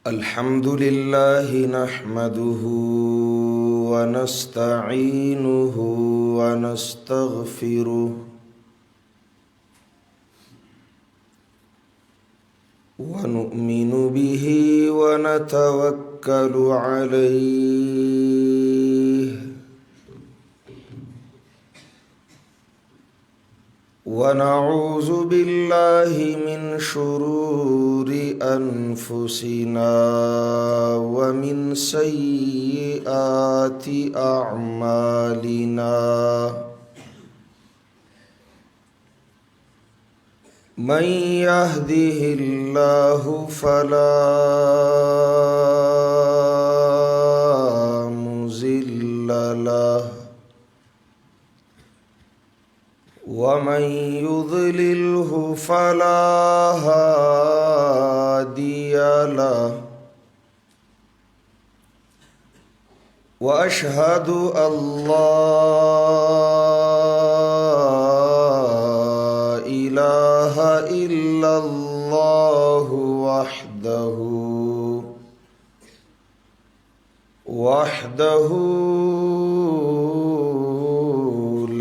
الحمد لله نحمده ونستعينه ونستغفره ونؤمن به ونتوكل عليه ونعوذ بالله من شرور أنفسنا ومن سيئات أعمالنا من يهده الله فلا مضل له ومن يضلله فلا هادي له وأشهد أن لا إله إلا الله وحده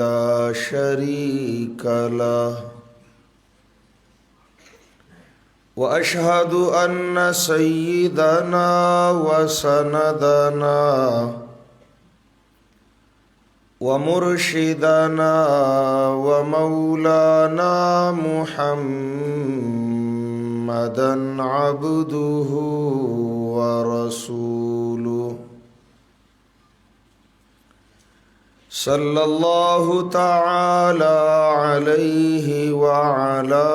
لا شريك له وأشهد أن سيدنا وسندنا ومرشدنا ومولانا محمدا عبده ورسوله صلى الله تعالى عليه وعلى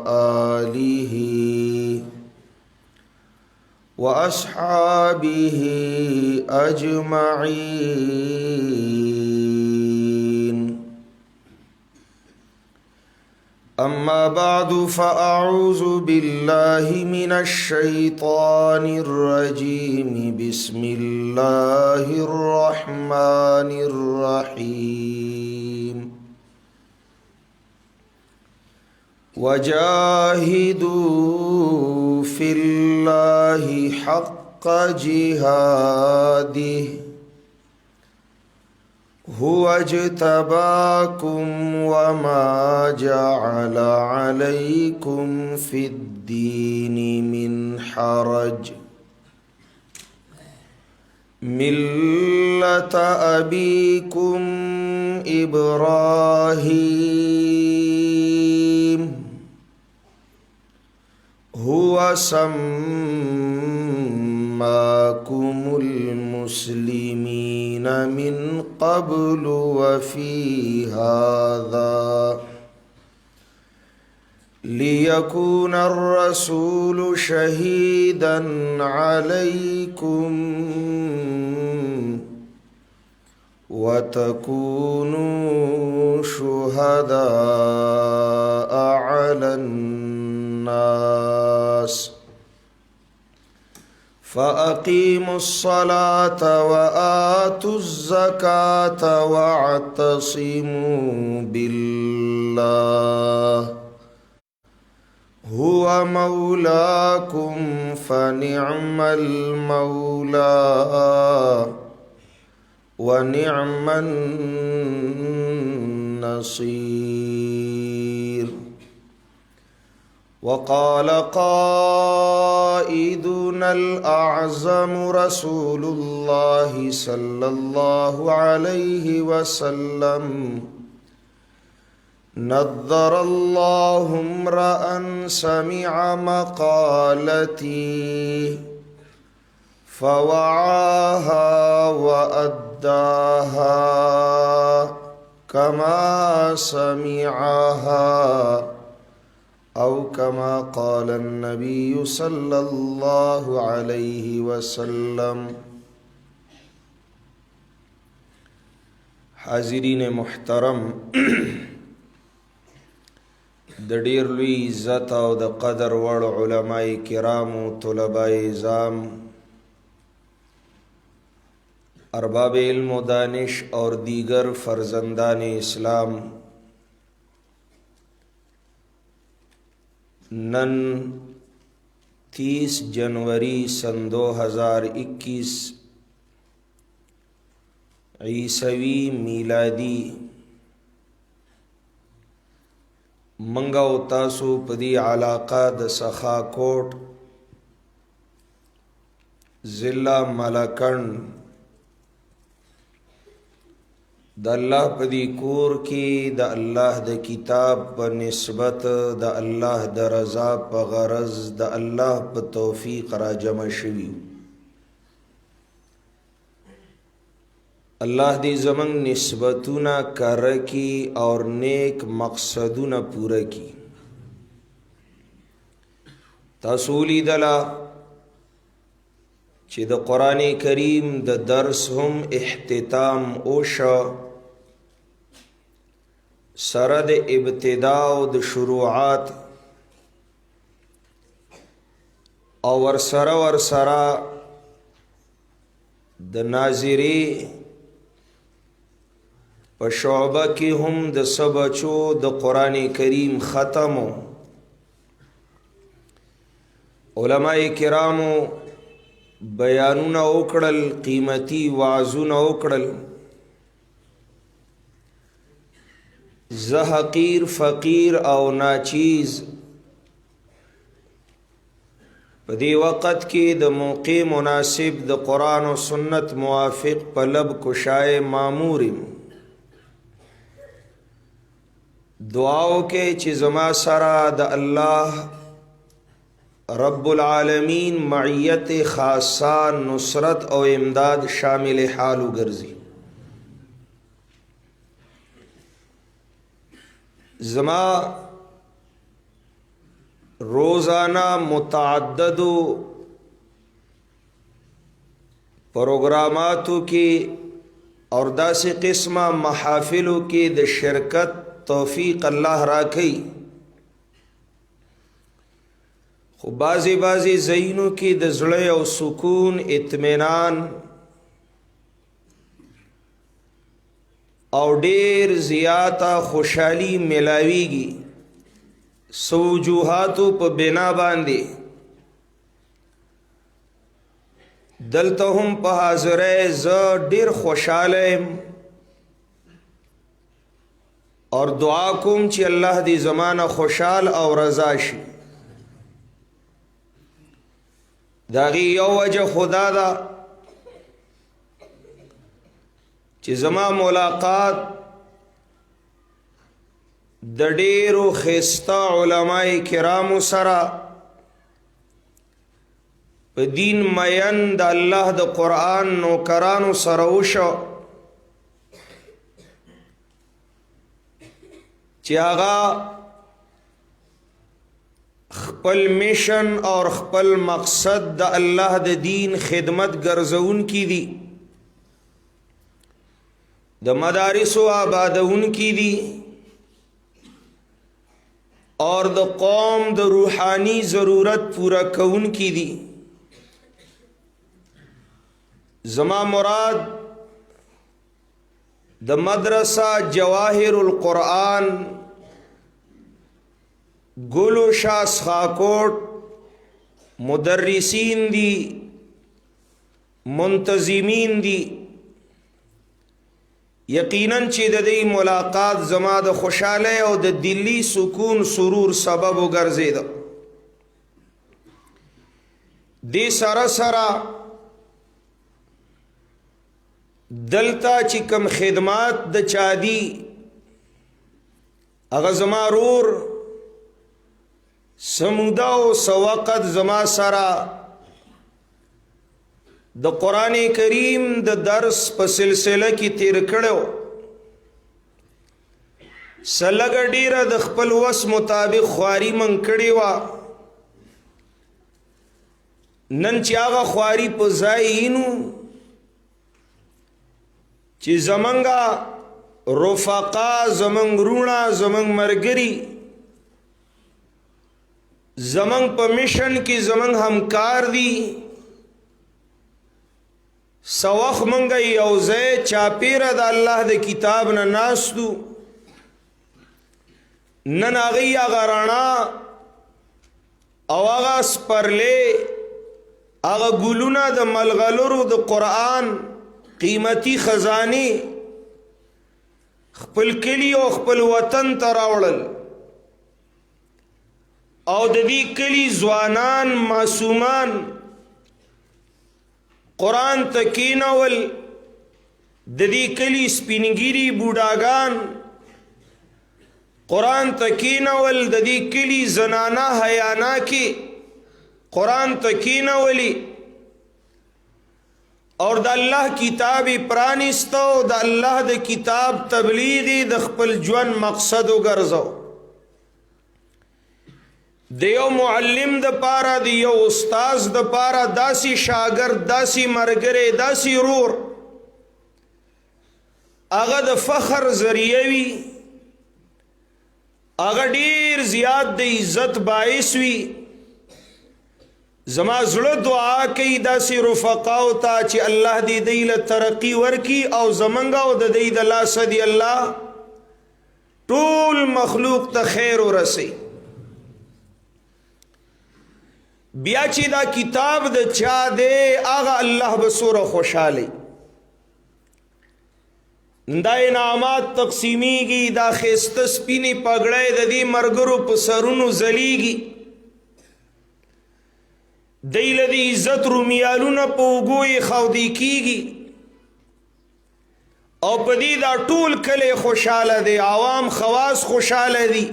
آله وأصحابه أجمعين أما بعد فأعوذ بالله من الشيطان الرجيم بسم الله الرحمن الرحيم وجاهدوا في الله حق جهاده هو اجتباكم وما جعل عليكم في الدين من حرج ملة أبيكم إبراهيم هو سماكم المسلمين من قبل وفي هذا ليكون الرسول شهيدا عليكم وتكونوا شهداء على الناس فأقيموا الصلاة وآتوا الزكاة واعتصموا بالله هو مولاكم فنعم المولى ونعم النصير وقال قائدنا الأعظم رسول الله صلى الله عليه وسلم نضر الله امرأ سمع مقالتي فوعاها وأداها كما سمعها أو كما قال النبي صلى الله عليه وسلم. حاضرین محترم، د ډیر لوی عزت او د قدر وړ علماء کرام او طلباء نظام، अरबाब इल्म व दानिश और दीगर फर्जंदान इस्लाम, नन 30 जनवरी सन 2021 ईसवी मीलादी मंगा उतासु पदी आलाका द सखाकोट ज़िला मलाकंड द अल्लाह पदी कोर की द अल्लाह द किताब प निस्बत द अल्लाह द रज़ा प गरज द अल्लाह प तौफीक रा जमा शवी। अल्लाह दी ज़मंग निस्बतुना कर की और नेक मकसदुना पूरा की। तसूली दला चे द कुरान करीम द दर्स हम इख्तिताम ओशा सरद इब्तिदाउ द शुरुआत और सरा द नाजिरी पशोबा की हम द सबचो द कुरान करीम ख़त्म उलमाए किरामो बयानुना ओकड़ल कीमती वाजुना ओकड़ल ज़हकीर फ़कीर और नाचीज़ पदी वक़्त के द मौक़े मुनासिब द कुरान व सुन्नत मुआफ़िक़ पलब कुशाए मामूरिम दुआओं के चिज़मा सरा द अल्लाह रब्बुल आलमीन मइयत ख़ासा नुसरत और इमदाद शामिल हालु गर्जी। ज़मा रोज़ाना मुतअद्दिदु प्रोग्रामातु की और दासी किस्मा महाफिलों की द शिरकत तौफीक अल्लाह राखी। बाज़ी बाज़ी ज़ैनों की द ज़ुले और सुकून इत्मीनान और डेर ज़ियादा खुशहाली मिलावीगी सवजुहातों पर बिना बांधे दलता हम पहाज़रे ज़ डेर खुशाले और दुआ कुम ची अल्लाह दी ज़माना खुशाल और रज़ाशी दागी यो वजह खुदा दा ची ज़मा मुलाकात द डेरो खिस्ता उलमाए किरामु सरा दीन मयन द अल्लाह द कुरान नौकरानु सरोशो ची आगा खपल मिशन और खपल मकसद द अल्लाह द दीन खिदमत गर्जउन की दी द मदारिस व आबादउन की दी और द कौम द रूहानी ज़रूरत पूरा कउन की दी। ज़मा मुराद द मदरसा जवाहिरुल कुरान गुलु शाह खाकोट मुदर्रिसीन दी मुंतज़िमीन दी यकीनन चिददी मुलाकात ज़मा द खुशाले और द दिल्ली सुकून सुरूर सबब गर्जेद दे सरा सरा दलता चिकम खिदमात द चादी अगर ज़मा रूर समुदा व सवक़त ज़मा सरा द कुरान करीम द दर्स प सिलसिला की तेर कड़ो सलग डेरा द खपल वस मुताबिक ख्वारी मंग कड़ी वा नन चागा ख्वारी प ज़ाइनु ची ज़मंगा रुफ़क़ा ज़मंग रूणा ज़मंग मरगरी ज़मंग प मिशन की ज़मंग हमकार दी سوخ منگا یوزے چاپیر دا اللہ دا کتاب نا ناستو نن آغی آغا رانا او آغا سپرلے آغا گلونا دا ملغلرو دا قرآن قیمتی خزانی خپل کلی او خپل وطن تراوڑل او د دې کلی ځوانان معصومان قرآن تکینول د دې کلی سپینګيري بوډاګان قرآن تکینول د دې کلی زنانا حیانا کې قرآن تکینولی اور د الله کتاب پرانستو د الله د کتاب تبلیغی د خپل ژوند مقصد وګرځو د یو معلم د پاره د یو استاد د پاره داسي شاګرد داسي مرګره داسي رور هغه د فخر ذریعہ وي هغه ډیر زیات د عزت باعث وي زما زړه دعا کوي داسې رفقاو ته چې الله دې دوی له ترقي ورکي او زمونږ او د دوی د لاسه دې الله ټول مخلوق ته خیر ورسي بیا چې دا کتاب د چا دی هغه الله به سوره خوشحالي دا انعامات تقسیمیږي دا ښایسته سپینې پګړۍ د دې ملګرو په سرونو ځلیږي دیل دی عزت رومیالونه په اوږو خاودې کیږي او په دې دا ټول کلی خوشحاله دی عوام خواص خوشحاله دي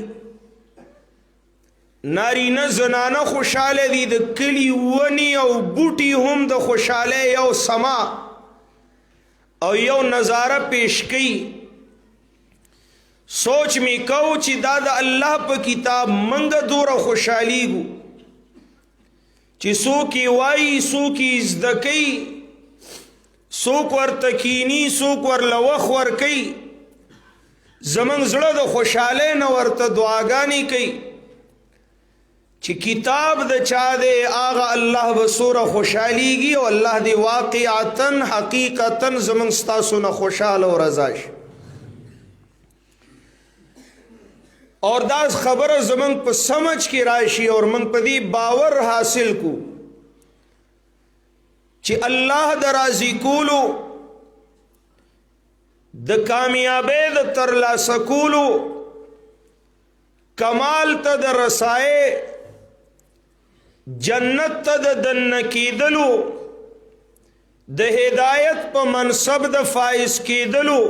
نارینه زنانه خوشحاله دي د کلی ونی او بوټي هم د خوشحاله یو سما او یو نظاره پیش کوي سوچ می کو چې دا د الله په کتاب منګه دوره خوشحالیږو چې څوک وایي څوک زده کوي څوک ورته کینی څوک ورله وخت ورکوي زمونږ زړه د خوشحالۍ نه ورته دعاګانې کوي چې کتاب د چا دی هغه الله به سوره خوشحالیږي او الله دې واقعتا حقیقتا زمونږ ستاسو نه خوشحاله او رضا شي اور دا خبر زمنگ په سمجھ کی راشی اور منگ پدی باور حاصل کو چی اللہ دا راضی کولو دا کامیابی دا ترلا سکولو کمال تا دا رسائے جنت تا دا دنکیدلو دا ہدایت پا منصب دا فائز کیدلو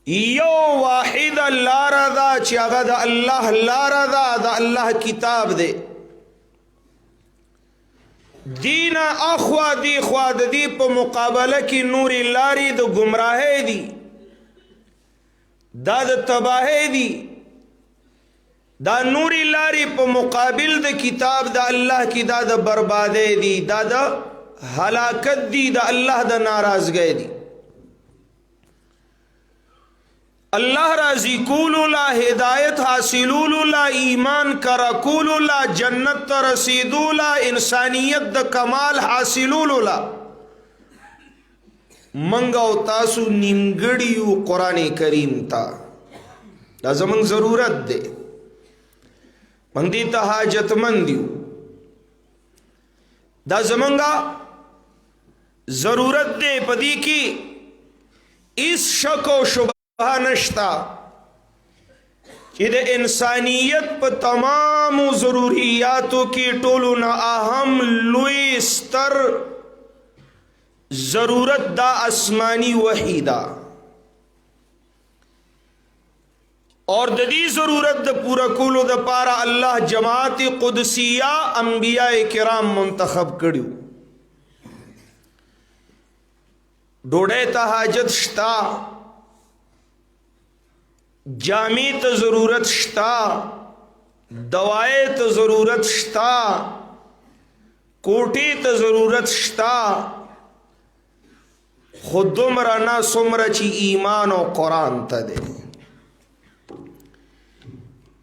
یو واحد لارا دا چی اغا دا اللہ لارا دا دا اللہ کتاب دے دین اخوا دی خوا دا دی پا مقابلہ کی نوری لاری دا گمراہی دی دا دا تباہی دی دا نوری لاری پا مقابل دا کتاب دا اللہ کی دا دا بربادی دی دا دا ہلاکت دی دا اللہ دا ناراض گئے دی اللہ راضی کولو لا ہدایت حاصلولو لا ایمان کرکولو لا جنت ترسیدو لا انسانیت دا کمال حاصلولو لا منگاو تاسو نیمگڑیو قرآن کریم تا دا زمان ضرورت دے منگ دیتا حاجت مندیو دا زمانگا ضرورت دے پدی کی اس شک و شبہ نشتا کہ دا انسانیت پا تمام ضروریاتوں کی ٹولو نا اہم لوی ستر ضرورت دا آسمانی وحیدہ اور دا دی ضرورت دا پورا کولو دا پارا اللہ جماعت قدسیہ انبیاء کرام منتخب کریو ڈوڑے تا حاجت شتا جامع تا ضرورت شتا دوائے تا ضرورت شتا کوٹی تا ضرورت شتا خود دمرانا سمرا چی ایمان و قرآن تا دے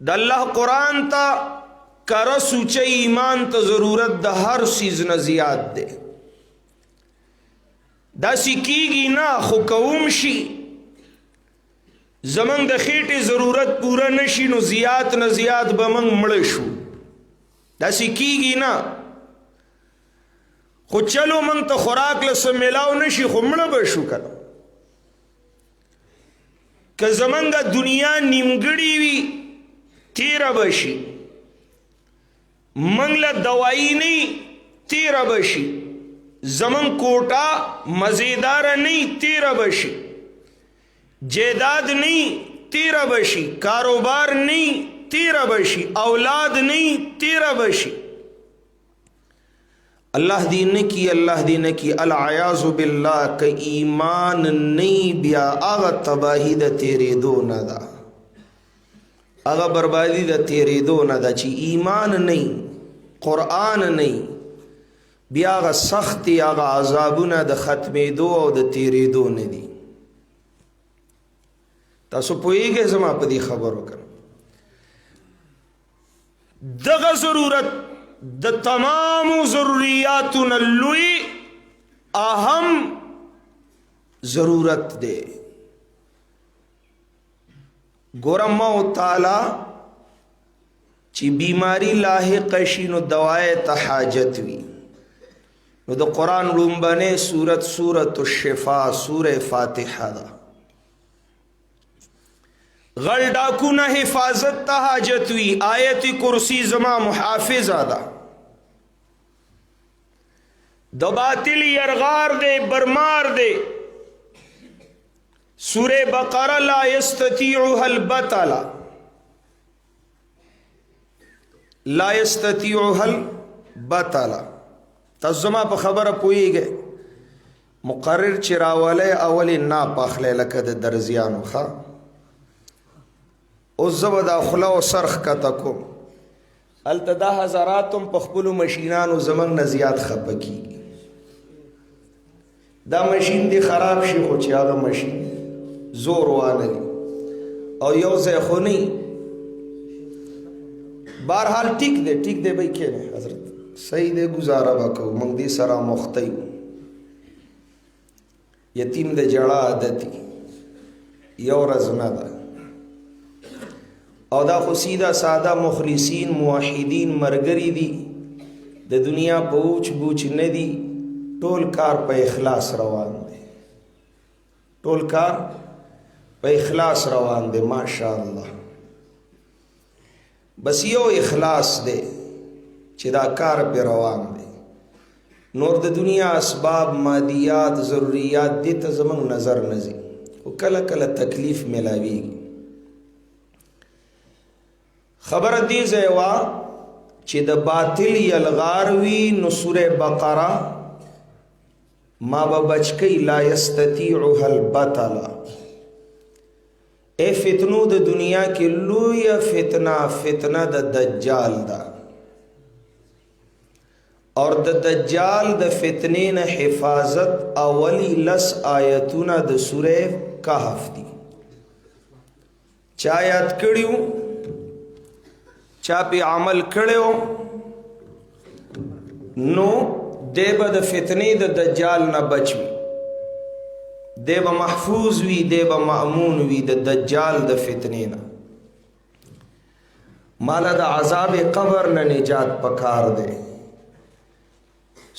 دا اللہ قرآن تا کرسو چی ایمان تا ضرورت دا ہر چیز نزیاد دے داسې کیږي نه، خو کوم شي زمنګ د خېټې ضرورت پوره نشي نو زیات نه زیات به موږ مړه شو. داسې کیږي نه، خو چلو موږ ته خوراک له څه میلاو نشي خو مړه به شو کنه. که زمنګ دنیا نیمګړې وي تیره به شي، موږ له دوایي نه تیره به شي، زمن کوټه مزیدار نه تیره به شي، جیداد نہیں تیرا بشی، کاروبار نہیں تیرا بشی، اولاد نہیں تیرا بشی. اللہ دین نے کی، اللہ دین نے کی العیاذ باللہ کہ ایمان نہیں بیا آغا تباہی دا تیرے دو ندا، آغا بربادی دا تیرے دو ندا. چی ایمان نہیں، قرآن نہیں، بیا آغا سختی آغا عذابنا دا ختم دو او دا تیرے دو ندی. تاسو پوهیږئ زما په دې خبرو کنه. دغه ضرورت د تمام ضروریاتنا لوی اهم ضرورت دی. ګوره الله تعالی چې بیماری لاحق شي نو دوای ته حاجت وي، نو د قرآن لومبنه سورة الشفا سوره فاتحه ده. غل ڈاکونا حفاظت تا حاجت وی، آیت کرسی زما محافظ آدھا. دو باطل یرغار دے برمار دے. سورہ بقرہ لا یستطیعها البطلا، لا یستطیعها البطلا. تزما په خبره پویږي مقرر چراواله اولی نا پاخله لکه د درزیانو ښا او زبدا خلا او سرخ کا تکو التدا حضراتم پخپلو ماشینانو زمنګ نه زیات خپکی. دا ماشین دی خراب شي خو چې هغه ماشین زور وانه او یو ځای خو نه. بهرحال ټیک دی بھائی کینه حضرت صحیح دی گزاره وکاو موږ دې سره مختی یتیم د جړه عادتي یو ورځ نه ده او دا خو سیده ساده مخلصین موحدین مرګری دي د دنیا پوچ بوچ نه دي. ټول کار په اخلاص روان دي، ټول کار په اخلاص روان دي ماشاء الله. بس یو اخلاص دی چې دا کار په روان دی. نور د دنیا اسباب مادیات ضروریات دي ته زمنګ نظر نزي او کله کله تکلیف ملاویږي. خبر دی زیوا چې د باطل یلغار وی نو سوره بقره ما بچکی لا یستطیعها البطلا. اے فتنو د دنیا کې لوی فتنه د دجال دا اور د دجال د فتنې نه حفاظت اولی لس آیتونه د سوره کهف دي. چا یاد کړیو چا پی عمل کړو نو دیبه د فتنې د دجال نه بچوي، دیبه محفوظ وی، دیبه مأمون وی د دجال د فتنې نه. مالا د عذاب قبر نه نجات پکار دے.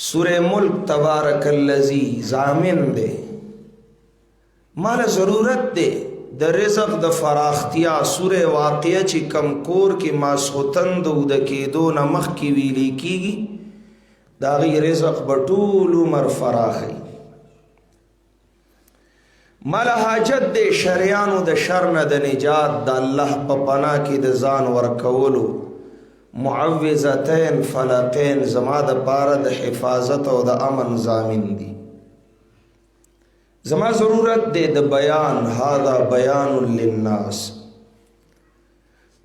سورہ ملک تبارک الذی ضامن دے. مالا ضرورت دے د رزق د فراختیا. سوره واقعه چې کم کور کې ماسختن د کېدو نه مخکې ویلې کېږي دا غي رزق به ټول عمر فراخي. مال حاجت د شریانو د شر نه د نجات د الله په پناه کې د ځان ورکولو معوذتین فلقین زما د پاره د حفاظت او د امن ضامن دي. زما ضرورت دے د بیان، هذا بیان للناس.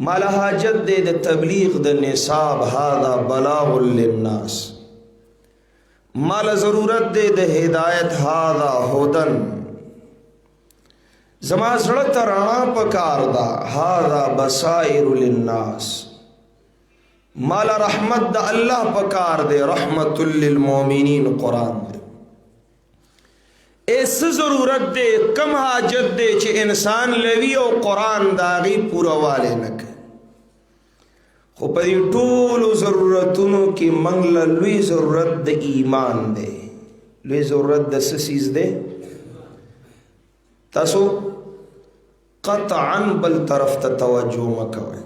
مالا حاجت دے د تبلیغ د نصاب، هذا بلاغ للناس. مالا ضرورت دے د ہدایت، هذا هدن. زما زړه ته رڼا پکار دا، هذا بصائر للناس. مالا رحمت د الله پکار دے، رحمت للمؤمنین قرآن دے. ایس ضرورت دے کم حاجت دے چې انسان لوی او قرآن داغي پورا والے نکے خو په دې ټولو ضرورتونو کې موږ له لوی ضرورت د ایمان دی لوی ضرورت د څه څیز دی تاسو قطعا بل طرف ته توجه مه کوئ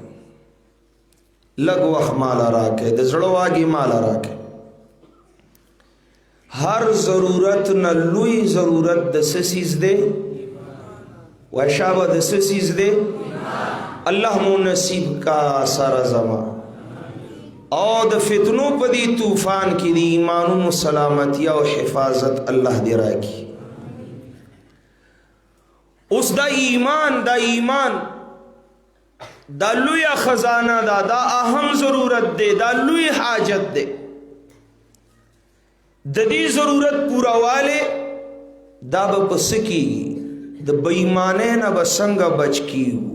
لږ وخت ماله راکئ د زړه واګې ماله راکئ ہر ضرورت نہ لوی ضرورت د سسیز دے وشابہ د سسیز دے اللہ مو نصیب کا سارا زما او د فتنوں پدی طوفان کی دی ایمانوں سلامتی او حفاظت اللہ دے راکی اس دا ایمان دا لوی خزانہ دا اہم ضرورت دے دا لوی حاجت دے د دې ضرورت پورا والے دا به پس کیږي د بېایمانۍ نه به څنګه بچ کیږو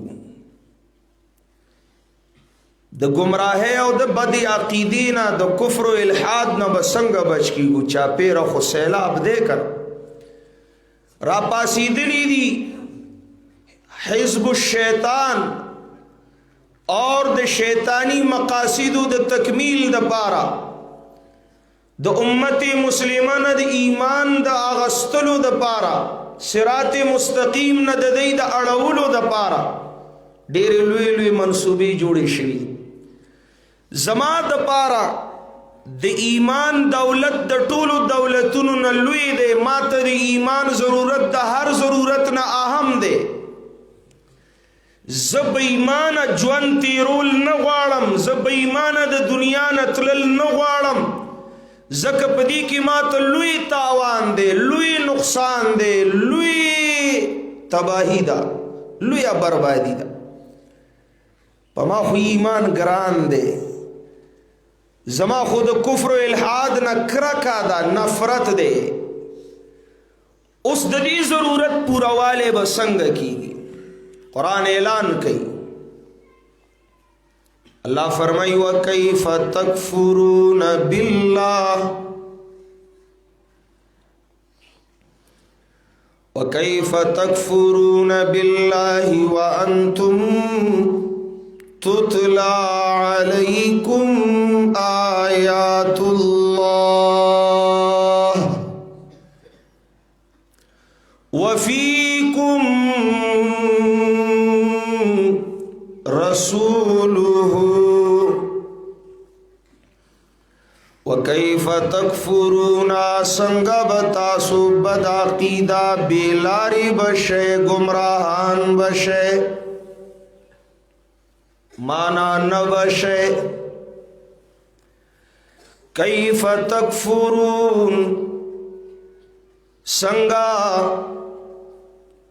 د گمراهۍ او د بد عقیدې نه د کفر او الحاد نه به څنګه بچ کیږو چاپیره خو سیلاب دی کړه را پاسېدلي دي حزب الشیطان اور د شیطانی مقاصدو د تکمیل د پاره د امت مسلمان د ایمان د اغستلو د پارا صراط مستقیم نه د دې د اړولو د پارا ډېر لوی لوی منسوبې جوړې شوي زما د پارا د ایمان دولت د ټولو دولتونو نه لوی دی ماته د ایمان ضرورت د هر ضرورت نه اهم دی زه بېایمانه ژوند تیرول نه غواړم زه بېایمانه د دنیا نه تلل نه غواړم زکه پدی کی مات لوی تاوان دے لوی نقصان دے لوی تباہی دا لوی بربادی دا پما خو ایمان گران دے زما خود کفر و الحاد نہ کرکا دا نفرت دے اس ددی ضرورت پورا والے بسنگ کی قرآن اعلان کی اللہ فرمائی وَكَيْفَ تَكْفُرُونَ بِاللَّهِ وَكَيْفَ تَكْفُرُونَ بِاللَّهِ وَأَنْتُمْ تُتْلَى عَلَيْكُمْ آيَاتُ اللَّهِ وَفِيكُمْ رَسُولُهُ وَكَيْفَ تَكْفُرُونَ سنگا بتاسو بد عقیدہ بیلاری بشے گمراہان بشے مانا نبشے کیف تکفرون سنگا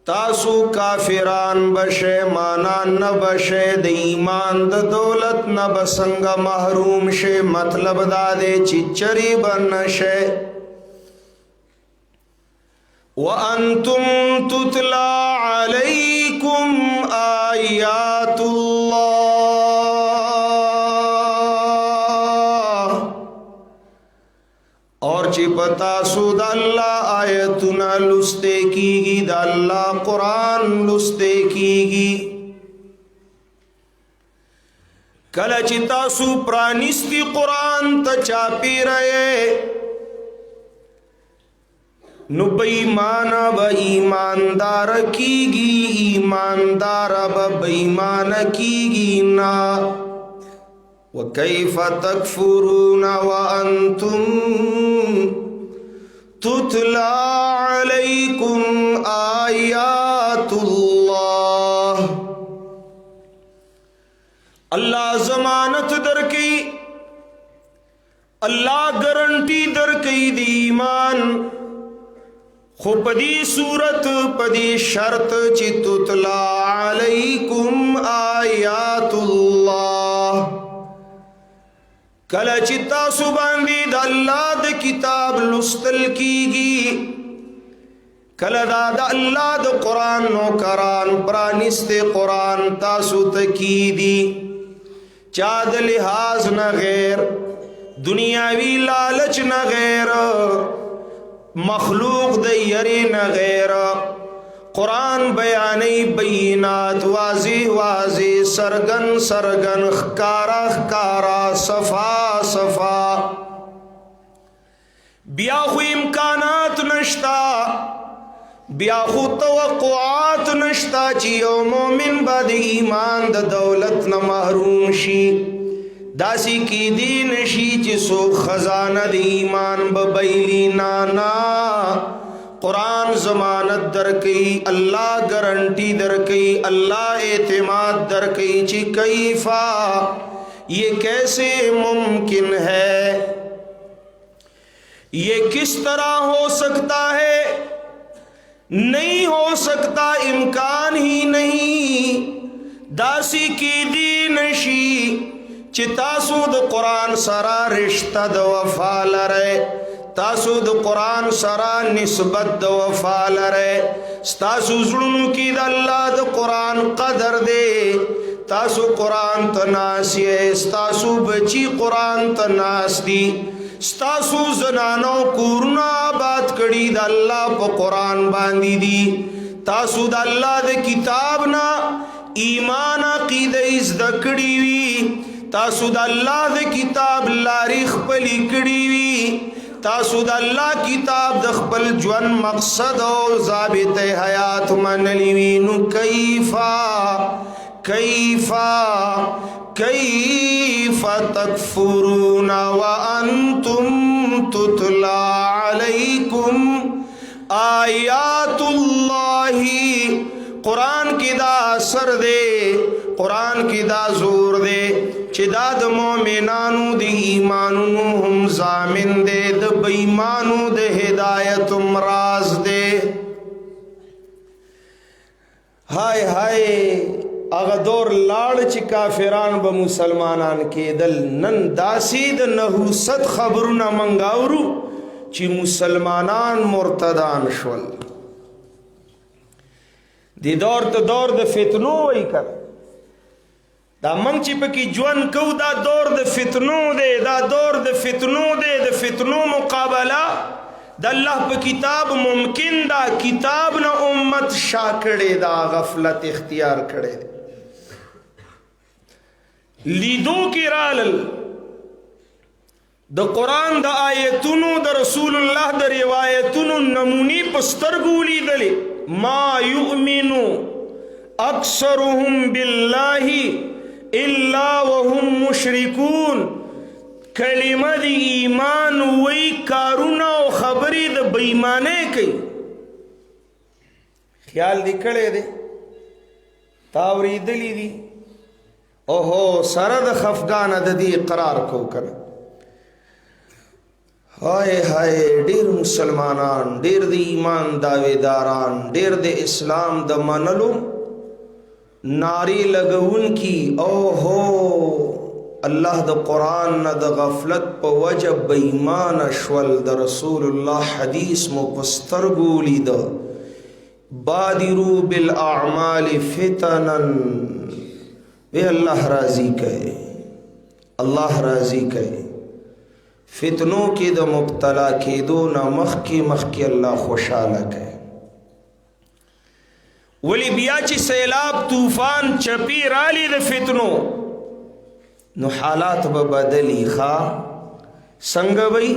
تاسو کافران بشے مانا نبشے د ایمان د دولت نبسنگ محروم شے مطلب دادے چچری بنشے وَأَنْتُمْ تُتْلَى عَلَيْكُمْ آيَاتُ اللَّهِ اور چی پتا سو دا اللہ آیتنا لستے کی گی دا اللہ قرآن لستے کی گی کل چی تاسو پرانستی قرآن تا چاپی رہے نو بېایمانه با ایماندار کیگی ایماندار با بېایمان کیگی نا وَكَيْفَ تَكْفُرُونَ وَأَنْتُمْ تُتْلَى عَلَيْكُمْ آيَاتُ اللَّهِ اللہ ضمانت در کی اللہ گارنٹی در کی دی ایمان خو پدی صورت پدی شرط چی تتلا علیکم آیات اللہ کلا چی تاسو باندی دا اللہ دا کتاب لستل کیگی کلا دا اللہ دا قرآن نو کران پرانست قرآن تاسو تکیدی چاد لحاظ نہ غیر دنیاوی لالچ نہ غیر مخلوق د یری نه غیر قرآن بیانی بینات واضح واضح سرگن سرگن خکارا خکارا صفا صفا بیا خو امکانات نشتا بیا خو توقعات نشتا چې یو مومن با د ایمان د دولت نه محروم شي داسی کی دی نشی چې سو خزانه د ایمان ببیلی نانا قرآن ضمانت در کئی اللہ گارنٹی در کئی اللہ اعتماد در کئی چی کیفا یہ کیسے ممکن ہے یہ کس طرح ہو سکتا ہے نہیں ہو سکتا امکان ہی نہیں داسی کی دی نشی چی تاسو د قرآن سرا رشتہ د وفا لرے تاسو د قرآن سرا نسبت د وفا لرے ستاسو زړونو کې د الله د قرآن قدر دے تاسو قرآن تناسی ستاسو بچی قرآن تناس دی ستاسو زنانو کورنا آباد کړي د الله په قرآن باندې دی تاسو د الله د کتاب نا ایمان عقیده زده کړي وي تاسو د الله د کتاب لارې خپلې کړي وي تاسو د الله کتاب د خپل ژوند مقصد او ضابط حیات منلی وي نو کیف تکفرون وانتم تتلا علیکم آیات اللہ قرآن کی دا اثر دے قرآن کی دا زور دے چې دا د مومنانو د ایمانونو هم ضامن دے د بېمانو د هدایت راز دے ہائے ہائے اغه دور لاړ چې کافران به مسلمانان کېدل نن داسې د نحوست خبرونه منګاورو چې مسلمانان مرتدان شول دی دور ته دور د فتنو وای کړه دا منگ چی پکی جوان کو دا دور د فتنو دے دا دور د فتنو دے د فتنو مقابلہ دا اللہ پا کتاب ممکن دا کتاب نا امت شاکڑے دا غفلت اختیار کڑے دے لیدو کی رالل دا قرآن دا آیتونو دا رسول اللہ دا روایتونو نمونی پسترگولی دلے ما یؤمنو اکثرهم باللہ الا وهم مشرکون کلمه دی ایمان وی کارونا و خبری د بیمانے کئی خیال دی کڑے دے تاوری دلی دی اوہو سرد خفگان د دی اقرار کو کنا ہائے ہائے ډیر مسلمانان ډیر د ایمان داوی داران ډیر د اسلام د منلو ناری لگون کی اوہو اللہ دا قرآن نا دا غفلت پا وجب بیمان شول دا رسول اللہ حدیث مپستر گولی دا بادرو بالاعمال فتنا وی اللہ راضی کہے اللہ راضی کہے فتنوں کی دا مبتلا کی دو نا مخ کی اللہ خوشحالہ کہے ولی بیا چې سیلاب طوفان چپی رالی د فتنو نو حالات به بدلی خوا څنګه وی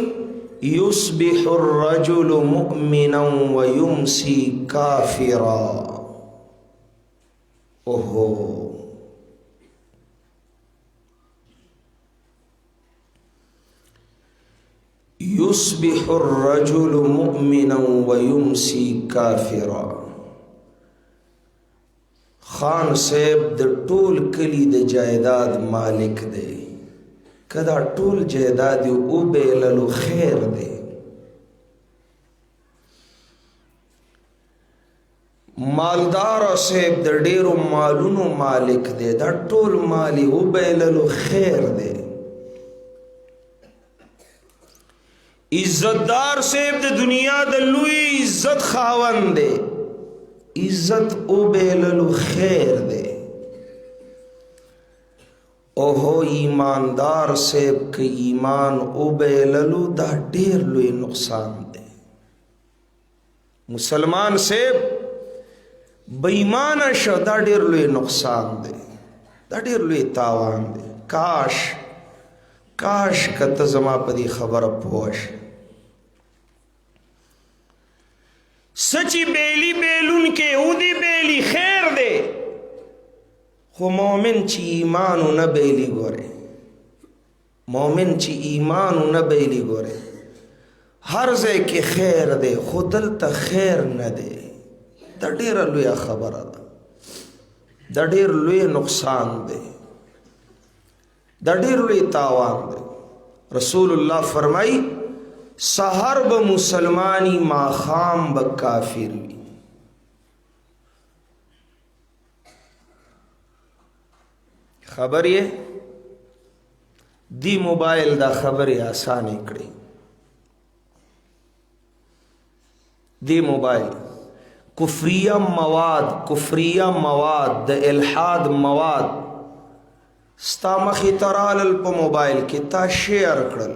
یصبح الرجل مؤمنا ويمسي کافرا اوہو یصبح الرجل مؤمنا ويمسي کافرا خان صاحب د ټول کلی د جائیداد مالک دی کدا ټول جائیداد او بیللو خیر دی مالدار صاحب د ډیرو مالونو مالک دی دا ټول مالی او بیللو خیر دی عزتدار صاحب د دنیا د لوی عزت خاوند دی عزت او بیللو خیر دے اوہو ایماندار سیب که ایمان او بیللو دا ډیر لوی نقصان دے مسلمان سے بېمانه شو، دا ډېر لوی نقصان دی، دا ډېر لوی تاوان دی. کاش که ته زما په دې خبره پوه شې. سچی بیلی بیلون کې او دی بیلی خیر دی، خو مومن چې ایمانو نه بیلی ګوره، مومن چې ایمانو نه بیلی ګوره، هر ځای کې خیر دی خو دلته خیر نه دی. دا ډېره لویه خبره ده، دا ډېر لوی نقصان دی، دا ډېر لوی تاوان دی. رسول الله فرمایي سحر به مسلمانی ماخام به کافر وي. خبر یې دی موبایل دا خبرې آسانې کړې. دی موبایل کفریه مواد د الحاد مواد ستا مخې ته رالل په موبایل کې، تا شیر کړل،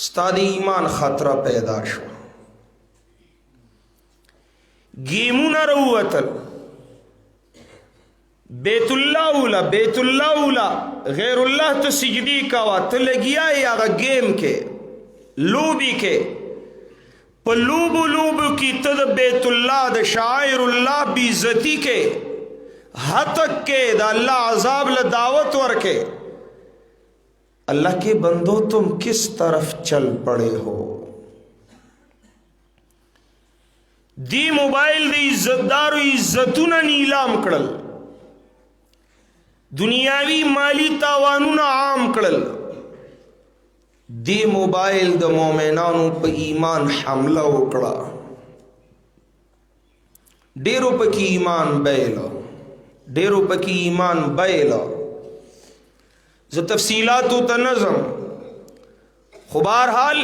ستا د ایمان خطره پیدا شو. گیمونه راووتل، بیت الله اولا غیر الله ته سجدی کوا، ته لګیا یې هغه گیم کې، لوبی کې، په لوبو کې ته د بیت الله د شاعر الله بیزتی کې، هتک کې د الله عذاب له دعوت ورکے. اللہ کے بندو تم کس طرف چل پڑے ہو؟ دی موبائل دی عزتدارو عزتون نیلام کړل، دنیاوی مالی تاوانون عام کړل. دی موبائل د مومنانو په ایمان حمله وکړه، ډیرو پکې ایمان بیلو، ډیرو پکې ایمان بیلو. زه تفصیلاتو ته نظم، خو بهرحال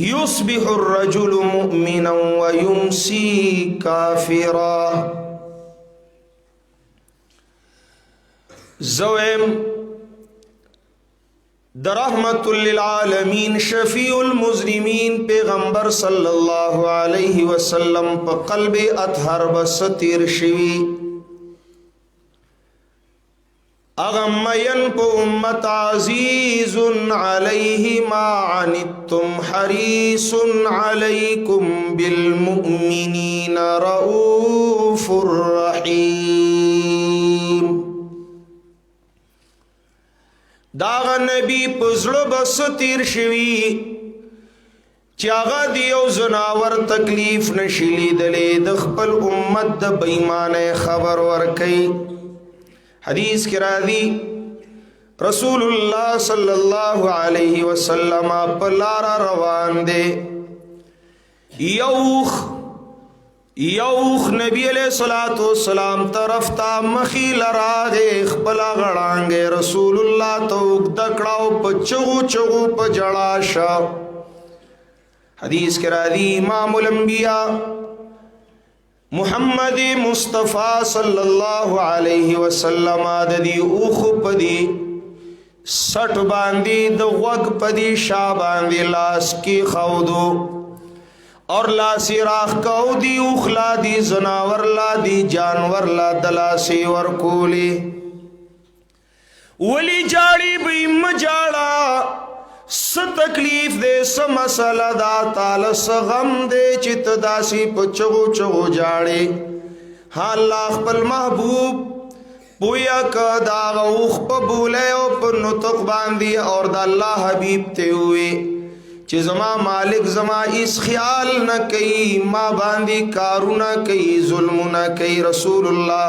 یصبح الرجل مؤمنا ويمسي کافرا. زویم د رحمت للعالمین شفیع المذنبین پیغمبر صلی اللہ علیہ وسلم پا قلب اطہر بس تیر شوی. اغمین پا امت عزیز علیہ ما عنتم حریص علیکم بالمؤمنین رؤوف الرحیم. داغ نبی پزړه بس تیر شوی چې هغه د یو زناور تکلیف نشي لیدلی، د خپل امت د بېمانۍ خبر ورکوي. حدیث کې راځي رسول الله صلی الله علیه وسلم په لاره روان دی، یوخ نبی علیہ الصلوۃ والسلام طرف تا مخی لراغه خپل غړانګه رسول الله تو دکړاو په چغو په جړا شا. حدیث کې راځي امام الانبیاء محمد مصطفی صلی الله علیه وسلم د دې اوخ پدی سټ باندې د وګ پدی شا باندې لاس کې خودو اور لاسی راخ کو دی اخلا دی زناور لا دی جانور لا دلاسی ورکولی. ولی جاڑی بی مجاڑا س تکلیف دے س مسئلہ دا تال س غم دے چت داسی پچغو جاڑی. ہاں اللہ خپل محبوب پویا کا دا غوخ پا بولے او پا نطق باندی اور دا اللہ حبیب تے ہوئے چې زما مالک زما اس خیال نہ کئی ما باندی کارونا کئی ظلمنا کئی. رسول اللہ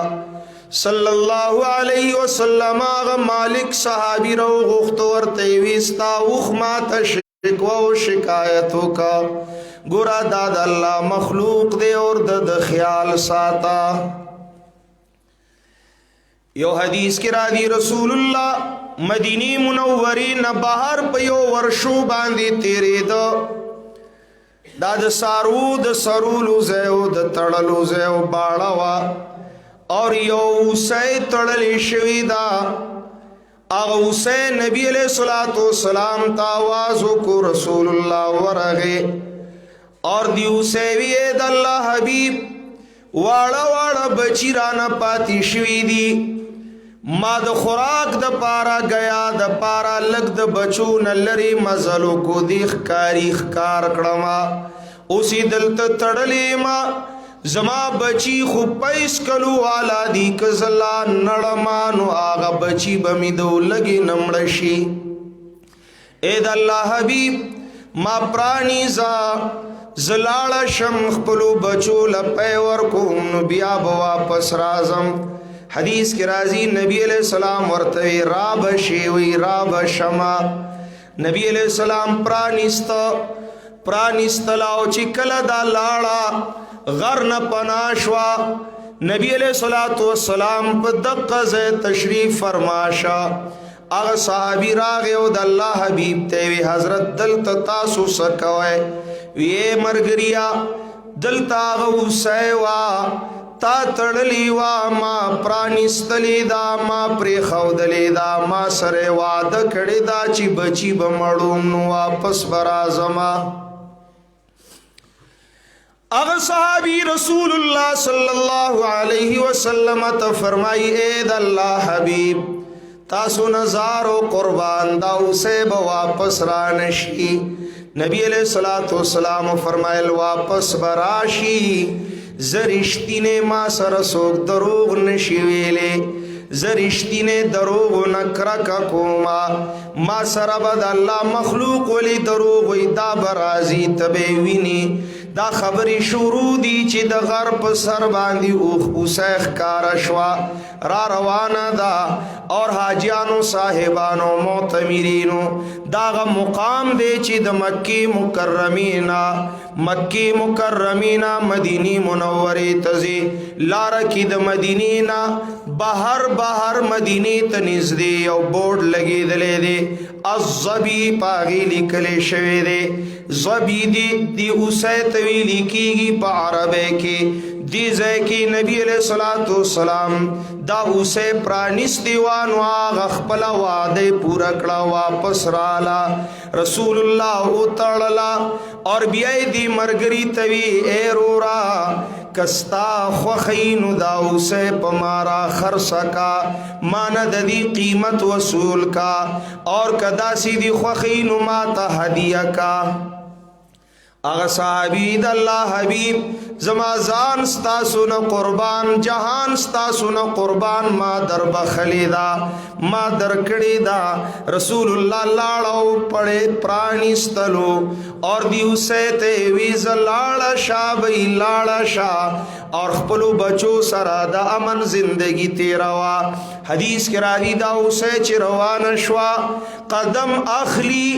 صلی اللہ علیہ وسلم آغا مالک صحابی رو غخت ورطے ویستا وخما تشکو و شکایتو کا گورا داد اللہ مخلوق دے اور دد خیال ساتا. یو حدیث کی راضی رسول اللہ مدینی منوری نہ باہر پیو ورشو باندی تیرے دا د سارو د سرولو زیو د تڑلو زیو باڑا وا اور یو سی تڑلی شوی دا. اغا سی نبی علیہ الصلوۃ والسلام تاوازو کو رسول اللہ ورغے اور دیو سیوی د الله حبیب واړه واړه بچی رانه پاتې شوي دي ما د خوراک د پارا گیا د پارا لګ د بچو نلری مزلو کو دی ښکاری ښکار کړما اوسې دلته تړلې ما زما بچی خو پیس کلو والا دی کزلا نړمانو آغا بچی بمی دو لگی نمڑشی اید اللہ حبیب ما پرانی زا زلاړ شم خپلو بچو لپیور کوم نو بیا به واپس رازم حدیث کی راضی نبی علیہ السلام ورته را بشي وی را بشما نبی علیہ السلام پرانستلاو چې کله دا لاړه غر نه پناشوا نبی علیہ الصلوۃ والسلام په دقه ځای تشریف فرماشا اغه صحابی راغه او د الله حبیب ته وی حضرت دلته تاسو سکوي وی مرګریا دلته غو سیوا تا تړلی وا ما پرانستلی دا ما پرې خودلی دا ما سره واده کړی دا چې بچی بمړو نو واپس برازما اغه صحابی رسول الله صلی الله علیه وسلم ته فرمای اے د الله حبیب تاسو نزار او قربان دا اوسه به واپس را نشي نبی علیہ الصلوۃ والسلام فرمایل واپس براشی زرشتینه ما سره سوک دروغ نشی ویلې زرشتینه دروغ نکرا کوما ما سره بد الله مخلوق ولی دروغ وی دا برازی تبه ویني دا خبری شروع دی چې د غرب سر باندې اوسخ کار شوا را روانه دا اور حاجیانو صاحبانو معتمرینو داغه مقام دی چې د مکی مکرمینا مدینی منوری تزی لار کی د مدینینا بهر مدینی ته نږدې یو بورډ لګیدلې دی الزبی پاغي لیکل شوی دی زبی دی اوسه تویلی کیږي په عربی کې دی ځای کې نبی علیہ الصلوۃ والسلام دا اوسه پرانستی وانو هغه خپل وعده پورا کړه واپس رالا رسول الله او تړلا اور بیا دی مرګری توی اے رورا کستا خوخینو دا اوسه پمارا خرسا کا مان د دې قیمت وصول کا اور کدا سیدی خوخینو ما ته هدیه کا اغه صحابی د الله حبیب زما ځان ستاسو نه قربان جهان ستاسو نه قربان ما در بخلیدا ما در کړی دا رسول الله لاړو پړې پرانی ستلو اور دیوسه ته ویز لاړ شابی لاړ شا اور خپلو بچو سره د امن زندگی تیروا حدیث کې راوی دا اوسه چې روان شوا قدم اخلی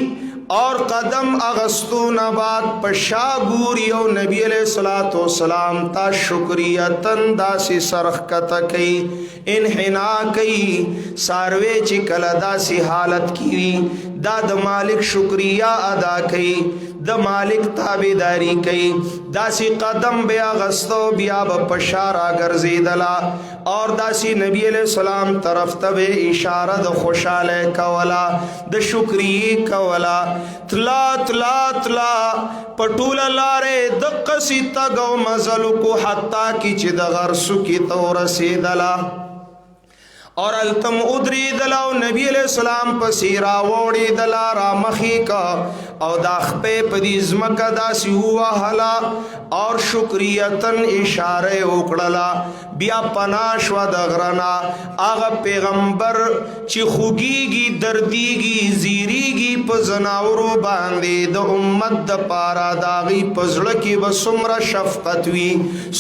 اور قدم اغستون بعد پشا گوری او نبی علیہ الصلوۃ والسلام تا شکریتن داسی سرخ کتا کئی انحنا کئی ساروے چی کلا داسی حالت کی دا د مالک شکریہ ادا کئی د مالک تابیداری کئی داسی قدم بیا غستو بیا بپشارا گرزیدلا اور داسی نبی علیہ السلام طرف تب اشارہ د خوشحال کولا د شکری کولا تلا تلا تلا پټول لارې د قصی تګو مزلو کو حتا کی چې د غرسو کی تو رسیدلا اور التم ادری دلاو نبی علیہ السلام پسیرا ووڑی دلا را مخی کا او داخپے پدیز مکہ داسی ہوا حلا اور شکریتن اشارے اکڑلا بیا پناش و دغرنا آغا پیغمبر چی خوگیگی دردیگی زیریگی پا زناورو باندی دا امت دا پارا داغی پزڑکی و سمرا شفقت وی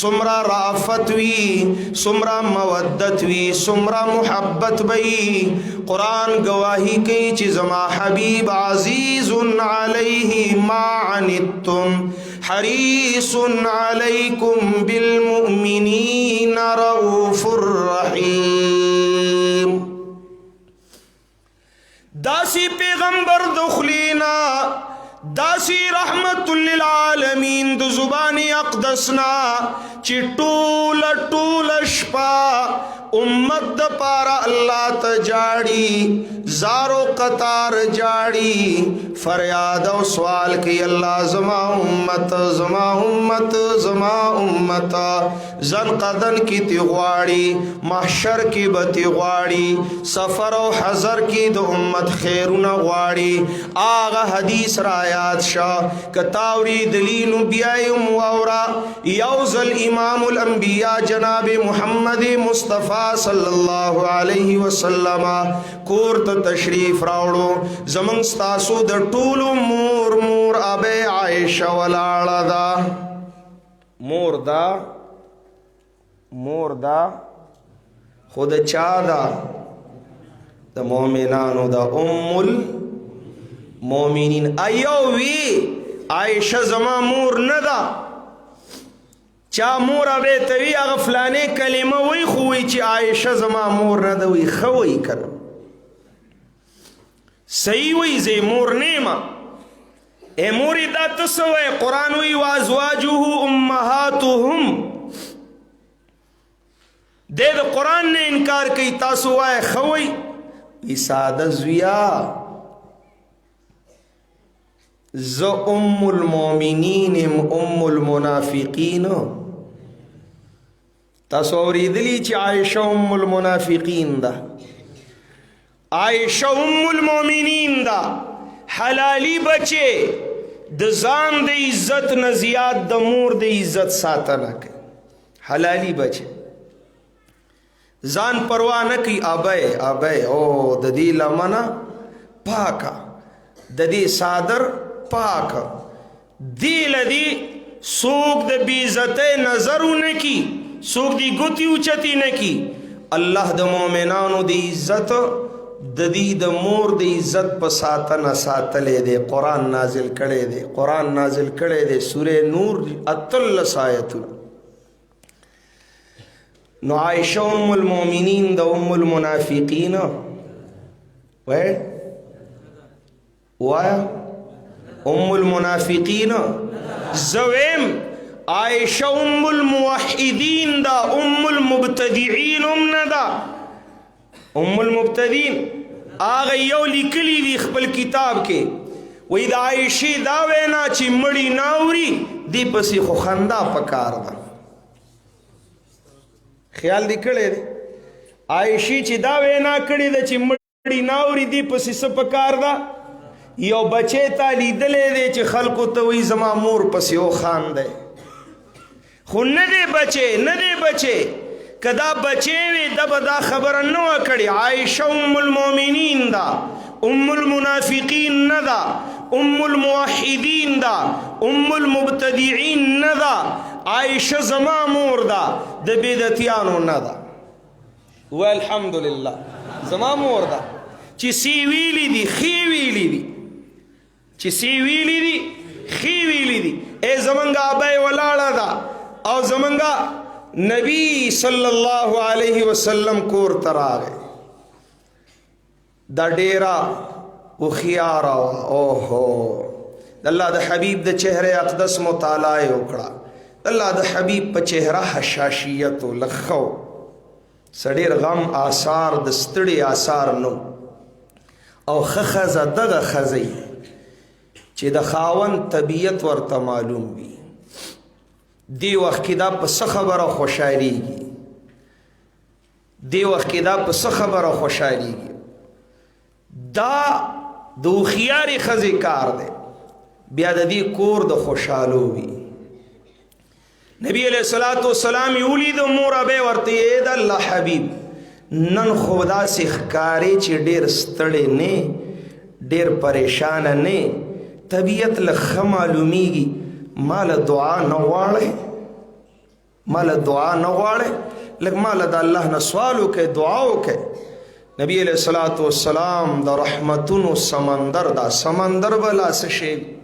سمرا رافت وی سمرا مودت وی سمرا محبت بئی قرآن گواہی کئی چی زما حبیب عزیز علیہ ما عنتم حریص علیکم بالمؤمنین رؤوف الرحیم داسی پیغمبر دخلینا داسی رحمت للعالمین د زبان اقدسنا چی ټول ټول شپا امت د پارا اللہ تجاڑی زارو قطار جاڑی فریاد و سوال کی اللہ زما امت زما امت زما امت زن قدن کی تغواڑی محشر کی بتغواڑی سفر و حضر کی دو امت خیرون غواڑی آغا حدیث رایات شاہ کتاوری دلین بیائیم وورا یوزل امام الانبیاء جناب محمد مصطفیٰ صلی اللہ علیہ وسلم کورت تشریف راوڑو زمن ستاسو د ټولو مور ابے عائشہ ولاړه دا مور دا خود چا دا د مومنانو دا ام المومنین ایو وی عائشہ زما مور نه دا چا مور ابے توی اغا فلانے کلمہ وی خوی چی عائشہ زما مور نہ دوی خوی کر صحیح وی زی مور نیما اے موری دا تسوے قرآن وی وازواجوہ امہاتوہم دے دا قرآن نے انکار کی تاسو آئے خوی وی سادہ زویا ز ام المومنین ام المنافقین تصوری دلی چی عائشہ ام المنافقین دا عائشہ ام المومنین دا حلالی بچے د زان د عزت نزیاد د مور د عزت ساتنه کوي حلالی بچے زان پروا نه کوي ابے او د دې لمنه پاکا د دې صادر پاک دی لدی سوک د بیزت نظرو نکی سوک دی گتی اوچتی نکی اللہ د مومنانو دی عزت د دی د مور دی عزت په ساتنه ساتلے دے قرآن نازل کڑے دے سورہ نور اتلس آیتو نو عائشہ ام المومنین دا ام المنافقین وایا ام المنافقین زویم عائشہ ام الموحدین دا ام المبتدعین دا ام المبتدین آغا یو لکلی دی خپل کتاب کے وی دا عائشی دا وینا چی مڑی ناوری دی پسی خو خندا پکار دا خیال دی کڑے دی عائشی چی دا وینا کڑی دا چی مڑی ناوری دی پسی سپکار دا یو بچے تا لیدلے دے چی خلقو توی زما مور پسی او خان دے خو ندے بچے کدا بچے وی دب دا خبر نو کڑی عائشہ ام المومنین دا ام المنافقین ندا ام الموحدین دا ام المبتدعین ندا عائشہ زما مور دا د بدعتیانو ندا والحمدللہ زما مور دا چی سی ویلی دی خی ویلی دی چی سی ویلی دی خی ویلی دی اے زمنگا ابائی ولاڑا دا او زمنگا نبی صلی اللہ علیہ وسلم کور ترا گئے دا ڈیرا و خیارا اوہو اللہ دا حبیب دا چہرے اقدس مطالعہ اکڑا اللہ دا حبیب پا چہرہ حشاشیتو لخو سڑیر غم آثار دستڑی آثار نو او خخز دغ خزی چی دا خاون طبیعت ورطا معلوم بی دی وقت کی دا پس خبر خوشحالی گی دی وقت کی دا پس خبر خوشحالی گی دا دو خیاری خزی کار دے بیا دا دی کور دا خوشحالو بی نبی علیہ السلام یولی دا مور ابے ورطی اید اللہ حبیب نن خدا سے خکاری چی دیر ستڑے نے دیر پریشان نے طبیعت لخ معلومی گی مال دعا نوارے لگ مال دا اللہ نسوالو کے دعاو کے نبی علیہ السلام دا رحمتون و سمندر بلا سشیب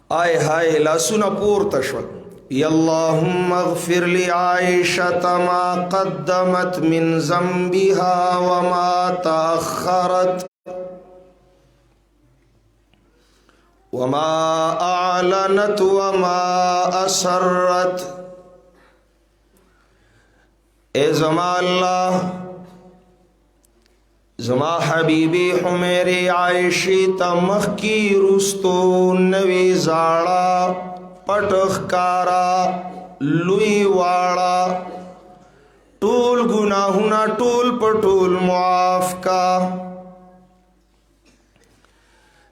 آئے ہائے لا سنا پور تشول یا اللہم اغفر لی عائشت ما قدمت من ذنبها وما تأخرت وما اعلنت وما اسرت. اے زما اللہ زما حبیبی حمیری عائشی تا مخکی رستو نوی زاڑا پٹخ کارا لوی واڑا ټول گناہونا ټول پټول معاف کا.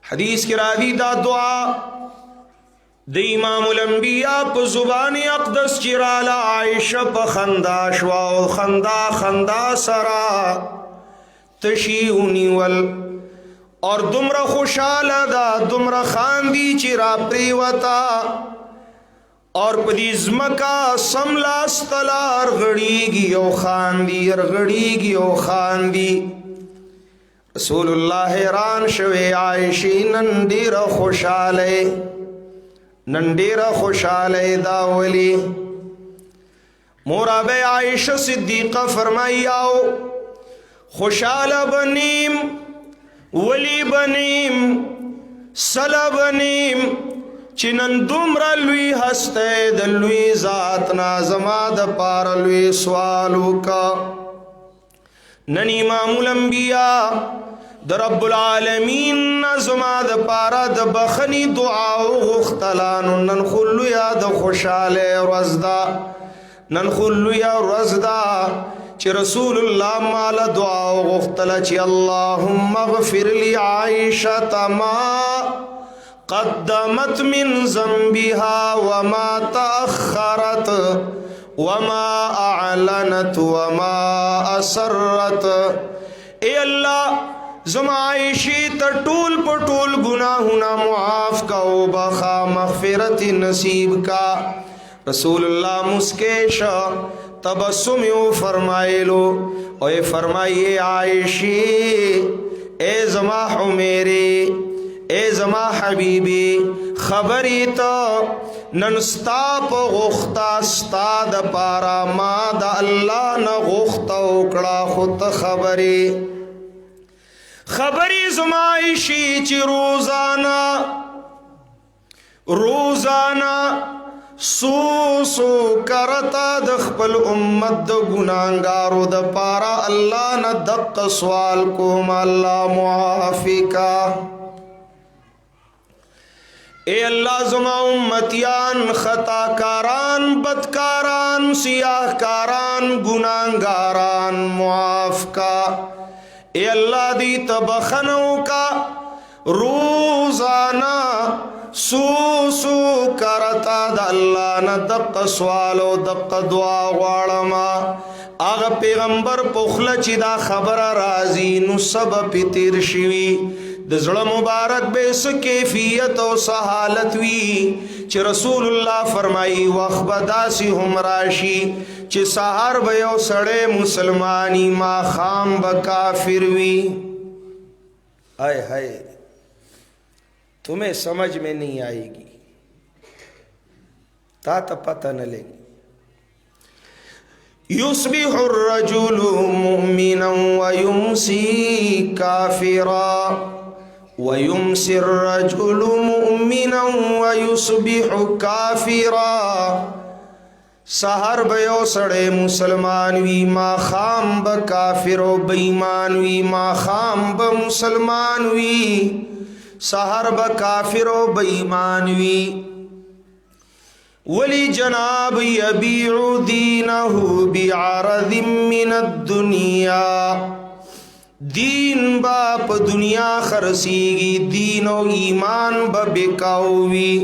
حدیث کی راوی دا دعا د امام الانبیاء په زبان اقدس چرالا عائشہ په خندا شوا او خندا سرا تشیونی ول اور دمرا خوشاله دا دمرا خاندی چرا پریوتا اور پدی زمکا سملاستلار غڑیگی او خاندی. رسول اللہ حیران شوی عائشی نندیر خوشالے داولی. مورا بے عائشہ صدیقہ فرمائی آؤ خوشال بنیم ولی بنیم سل بنیم چنن دومرا لوی ہستے دلوی ذاتنا زما د پار لوی سوالو کا. نن امام الانبیاء د رب العالمین زما د پارا د بخنی دعا او غختلانو نن خلو یا د خوشاله رزدا نن خلو یا رزدا چې رسول الله مال دعا او غختل چې اللهم اغفر لي عائشة ما قدمت من ذنبها وما تأخرت وما اعلنت وما اسرت. اے اللہ زما عائشی تا ټول پټول گناہونا معاف کا او بخا مغفرت نصیب کا. رسول اللہ مسکیش تبسم یو فرمائلو او فرمائیے عائشی اے زما حمیری اے زما حبیبی خبری تا ننستا پا غختا ستا دا پارا ما دا اللہ نا غختا اکڑا خود خبری زمائشی چی روزانا سو کرتا دخپل امت دا گناہگارو دا پارا اللہ نا دق سوال کو اللہ معافی کا. اے اللہ زما امتیان خطا کاران بدکاران سیاہ کاران گناہگاران معاف کا. اے اللہ دی تبخنو کا روزانہ سو کرتا دا اللہ نا دق سوالو دق دعا غوارما. آغا پیغمبر پخلا چی دا خبر رازی نو سب پی تیر شوی دزڑ مبارک بے سکیفیت و سحالت وی چی رسول اللہ فرمائی وخبدا سی ہم راشی چی سہار بیو سڑے مسلمانی ما خام بکافر وی. آئے ہائے تمہیں سمجھ میں نہیں آئے گی تا پتہ نہ لے گی. یصبح الرجل مؤمنا ويمسي كافرا ويمسي الرجل مؤمنا ويصبح كافرا. سحر بیو سڑے مسلمان وی ما خام بکافر و بیمان وی ما خام بمسلمان وی سحر بکافر و بیمان وی. ولی جناب یبیع دینہ بعرض من الدنیا دین باپ دنیا خرسیگی دین و ایمان ببکاوی.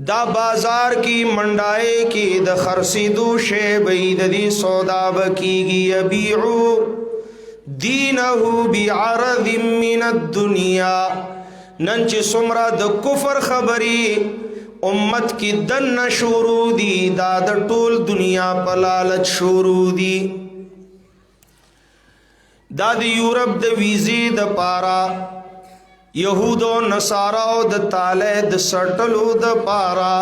دا بازار کی منڈائے کی دا خرسیدو شیبید دی سودا بکیگی یبیع دینہ بعرض من الدنیا. ننچ سمرہ دا کفر خبری امت کی دن شروع دی داد ټول دنیا پلالت شروع دی. داد یورپ د ویزی د پارا یہود و نصارا د تالے د سٹلو د پارا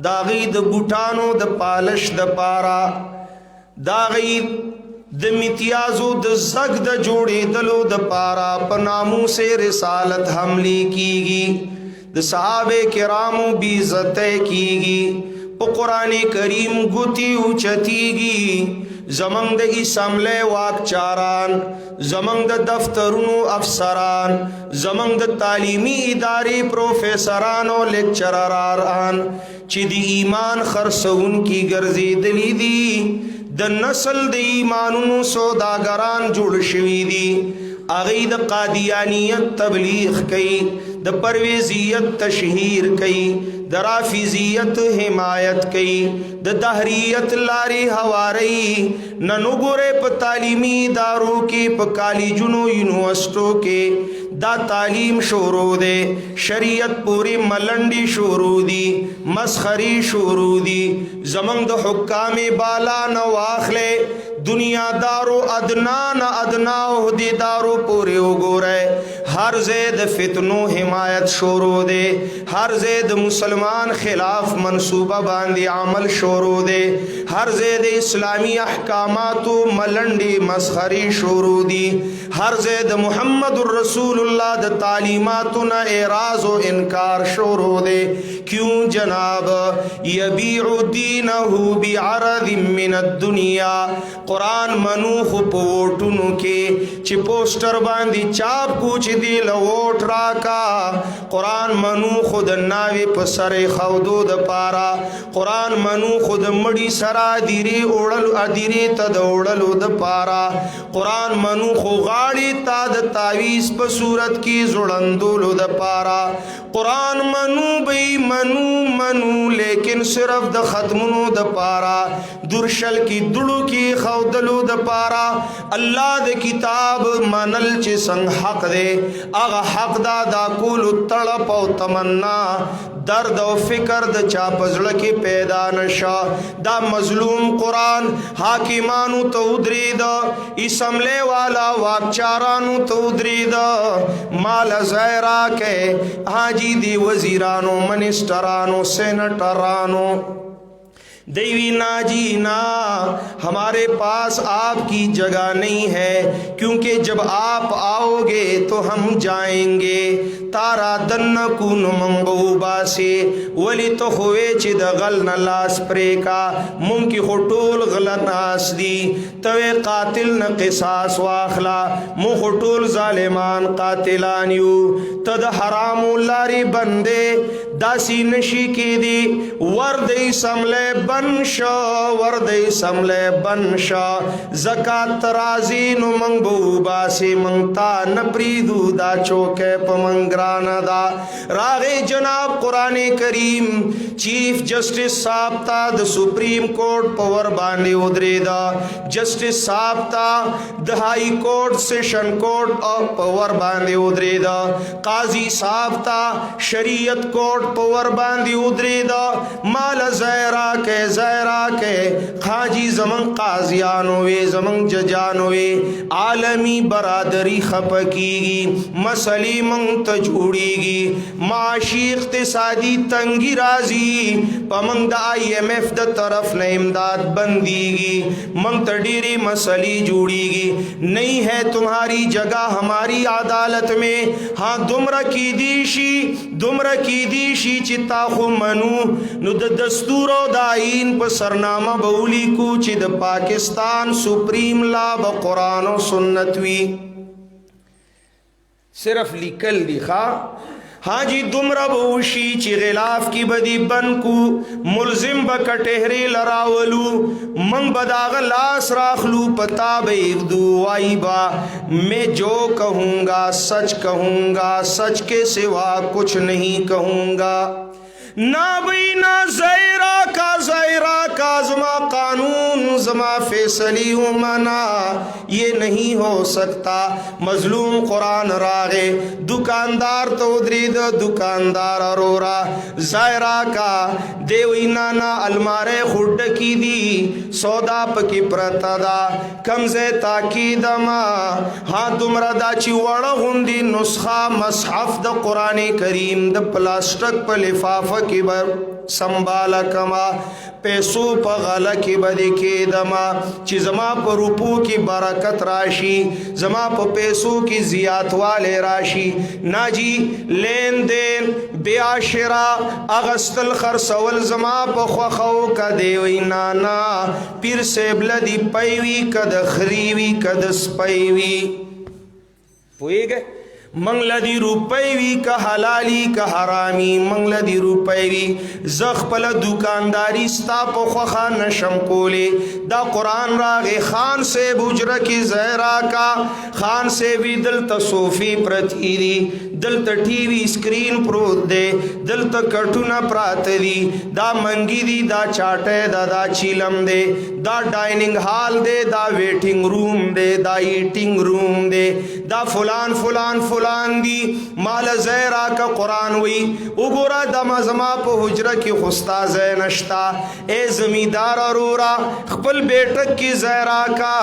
داغی د بوٹانو د پالش د پارا داغی د امتیازو د زګ د جوړېدلو د پارا په ناموس رسالت حملې کیږي، د صحابه کرامو بی عزت کیږي، په قرآن کریم ګوتی اوچتیږي، زمنګ د اسمبلی واکچاران، زمنګ د دفترونو افسران، زمنګ د تعلیمی ادارې پروفیسران او لیکچرران چې د ایمان خرڅون کی ګرځېدلې دي، د نسل د ایمانونو سوداګران جوړ شوي دي، هغه د قادیانیت تبلیغ کوي، د پرویزیت تشهیر کوي، د رافضیت حمایت کوي، د دهریت لاري هواري، نن وګوره په تعلیمی ادارو کې، په کالجونو یونیورسيټو کې دا تعلیم شروع ده، شریعت پوری ملنډي شروع دي، مسخري شروع دي، زمنګ د حکام بالا نو واخله دنیا دارو ادنا نہ ادنا عہدیدارو پورے وګوره، ہر زید فتنو حمایت شروع دے، ہر زید مسلمان خلاف منصوبہ باندی عمل شروع دے، ہر زید اسلامی احکاماتو ملنڈی مسخری شروع دی، ہر زید محمد الرسول اللہ د تعلیماتو نہ اعراض و انکار شروع دے، کیوں جناب یبیع دینہو بعرض من الدنیا، قرآن منوخ پوٹنو کے چی پوسٹر باندی چاپ کوچ دی لوٹ راکا، قرآن منوخ د ناوی پسر خودو د پارا، قرآن منوخ د مڑی سرا دیری اوڑلو ادیری تد اوڑلو د پارا، قرآن منوخ غاڑی تا د تاویز پا صورت کی زڑندولو د پارا، قرآن منو بی منو لیکن صرف د ختمونو د پارا، درشل کی دڑو کی خودلو د پارا، اللہ د کتاب منل چی سنگ حق دے، اغا حق دا کولو تڑپ و تمنا، درد و فکر د چاپزڑ کی پیدا نشا، دا مظلوم قرآن حاکمانو تودری دا، اسمبلی والا واکچارانو تودری دا، مال زیرہ کے حاجی دی وزیرانو منسٹرانو سینٹرانو، دیوی نا جی نا ہمارے پاس آپ کی جگہ نہیں ہے، کیونکہ جب آپ آؤ گے تو ہم جائیں گے، تارا دن کون منگو باسی ولی تو خوے چی دا غل نلاس پریکا، ممکی خطول غلط ناس دی، توے قاتل نا قصاص واخلا، مو خطول ظالمان قاتلانیو، تد حرام لاری بندے داسی نشی کی دی، ورد اسملے بنشا، ورد اسملے بنشا، زکاة ترازی نو منگ بو باسی منگتا نپریدو دا چوکے پا منگرانا دا، راغ جناب قرآن کریم چیف جسٹس صاحب تا دا سپریم کورٹ پور باندے ادرے دا، جسٹس صاحب تا دا ہائی کورٹ سیشن کورٹ پور باندے ادرے دا، قاضی صاحب تا شریعت کورٹ پور باندے ادرے دا، مال زیرہ کے خاجی زمن قاضیانوے زمن ججانوے، عالمی برادری خپکی گی، مسئلی منگ تجوڑی گی، معاشی اقتصادی تنگی رازی، پا منگ دا IMF دا طرف نا امداد بندی گی، منگ تڈیری مسئلی جوڑی گی، نہیں ہے تمہاری جگہ ہماری عدالت میں، ہاں دمرہ کی دیشی چتا خو منو نو دا دستور و دا آئین پا سرنامہ بولی کو چی دا پاکستان سپریم لا با قرآن و سنتوی، صرف لیکل لکھا، ہاں جی دمرہ بوشی چی غلاف کی بدی بن کو، ملزم با کٹہری لراولو، منگ بداغ لاس راخلو پتا بیغ دو آئی با، میں جو کہوں گا سچ کے سوا کچھ نہیں کہوں گا، نا بھئی نا زیرہ کا زما قانون زما فیصلی منا یہ نہیں ہو سکتا، مظلوم قرآن راغے، دکاندار تو درید دکاندار ارورا، زائرہ کا دیوی نانا المارے خود کی دی، سودا پکی پرتا کمزے تاکی دما، ہاں دمرا دا چی وڑا غندی نسخہ مصحف دا قرآن کریم دا پلاسٹک پا لفافہ کی بر संभाला कमा पैसों पा गला की बदी के दमा ची जमा पर रूपू की बरकत राशि जमा पर पैसों की जियात वाले राशि ना जी लेन देन बेआशिरा अगस्तल खरसवल जमा पर ख्वाखो का देवी नाना पीर से ब्लदी पैवी कद खरीवी कद स्पैवी पोए गए मंगलदी रुपैवी का हलाली का हरामी मंगलदी रुपैवी जख पल दुकानदारी स्ता पोखा नशम कोले दा कुरान रागे खान से बुजर की जहरा का खान से भी दिल तसोफी प्रतीरी दिल त टीवी स्क्रीन प्रोत दे दिल त कटुना प्रात दी दा मंगी दी दा चाटे दा चीलम दे दा डाइनिंग हॉल दे दा वेटिंग रूम दे दा ईटिंग रूम दे दा फुलान फुलान फुलान दी माल जहरा का कुरान हुई उगोरा दमा जमा पे हुजरा की खुस्ता नश्ता ए जमींदार अरोरा खपल बेटक की जहरा का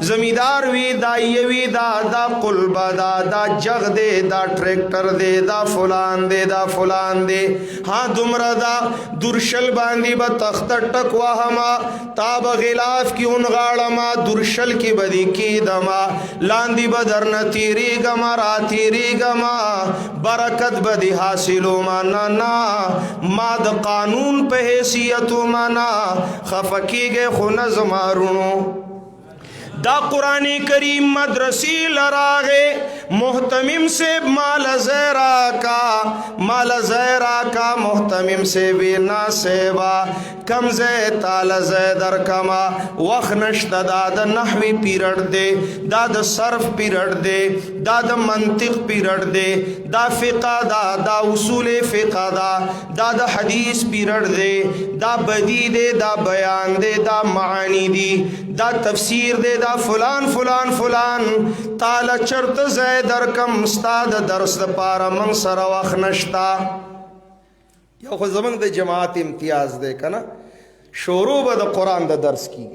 जमींदार वी दा ये वी दा कुलबा दा जग दे दा ट्रैक्टर दे दा फुलान दे हाँ दुमरा दा दुर्शल बांधी ब तख्त टकवा हमा ताब गिलाफ की उन गाड़मा दुर्शल की बदी की दमा लांदी बदर न तीरी गमा रातीरी गमा बरकत बदी हासिलो माना ना माद कानून पे हैसियतु माना खफकी गे खुनज मारूनो दा कुरानी करीम मदरसी लरागे मोहतमिम से माल ज़हरा का मोहतमिम से बिना सेवा कम जे ताल ज़ैदर कमा वख नश्त दाद नहवी पीरियड दे दाद सर्फ पीरियड दे दाद मंतिक पीरियड दे दा फ़िक़ा दा उसूल फ़िक़ा दाद हदीस पीरियड दे दा बदी दे दा बयान दे दा मानी दी दा तफसीर दे दा फुलान फुलान फुलान ताला चरत ज़ैदर कम स्ताद दर्स द पारा मंग सर वख नश्ता या खो ज़मन दे जमात इम्तियाज दे कना शोरू बद कुरान द दर्स की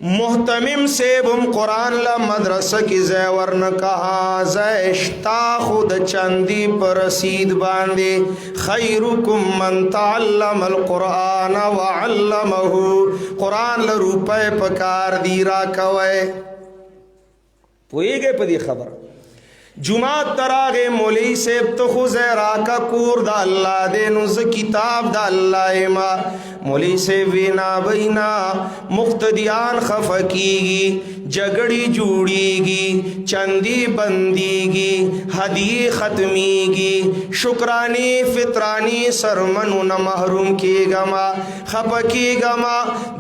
मोहतमिम से बुम कुरान ला मदरसा की ज़ैवर न कहा ज़ैश्ता खुद चंदी पर रसीद बांधे खैरुकुम मन तअल्लमल कुरान व अल्लमहु कुरान ल रुपए पकार दीरा कवे पोए गए पदी खबर जुमात तरागे मोली से तो खुजरा का कूर दा अल्लाह दे नुज किताब दा अल्लाह मा मोली से बिना बिना मुख्तदियान खफकीगी जगड़ी जुड़ीगी चंदी बंदीगी हदी खत्मीगी शुक्रानी फितरानी सरमनु न महरूम की गमा खपकी गमा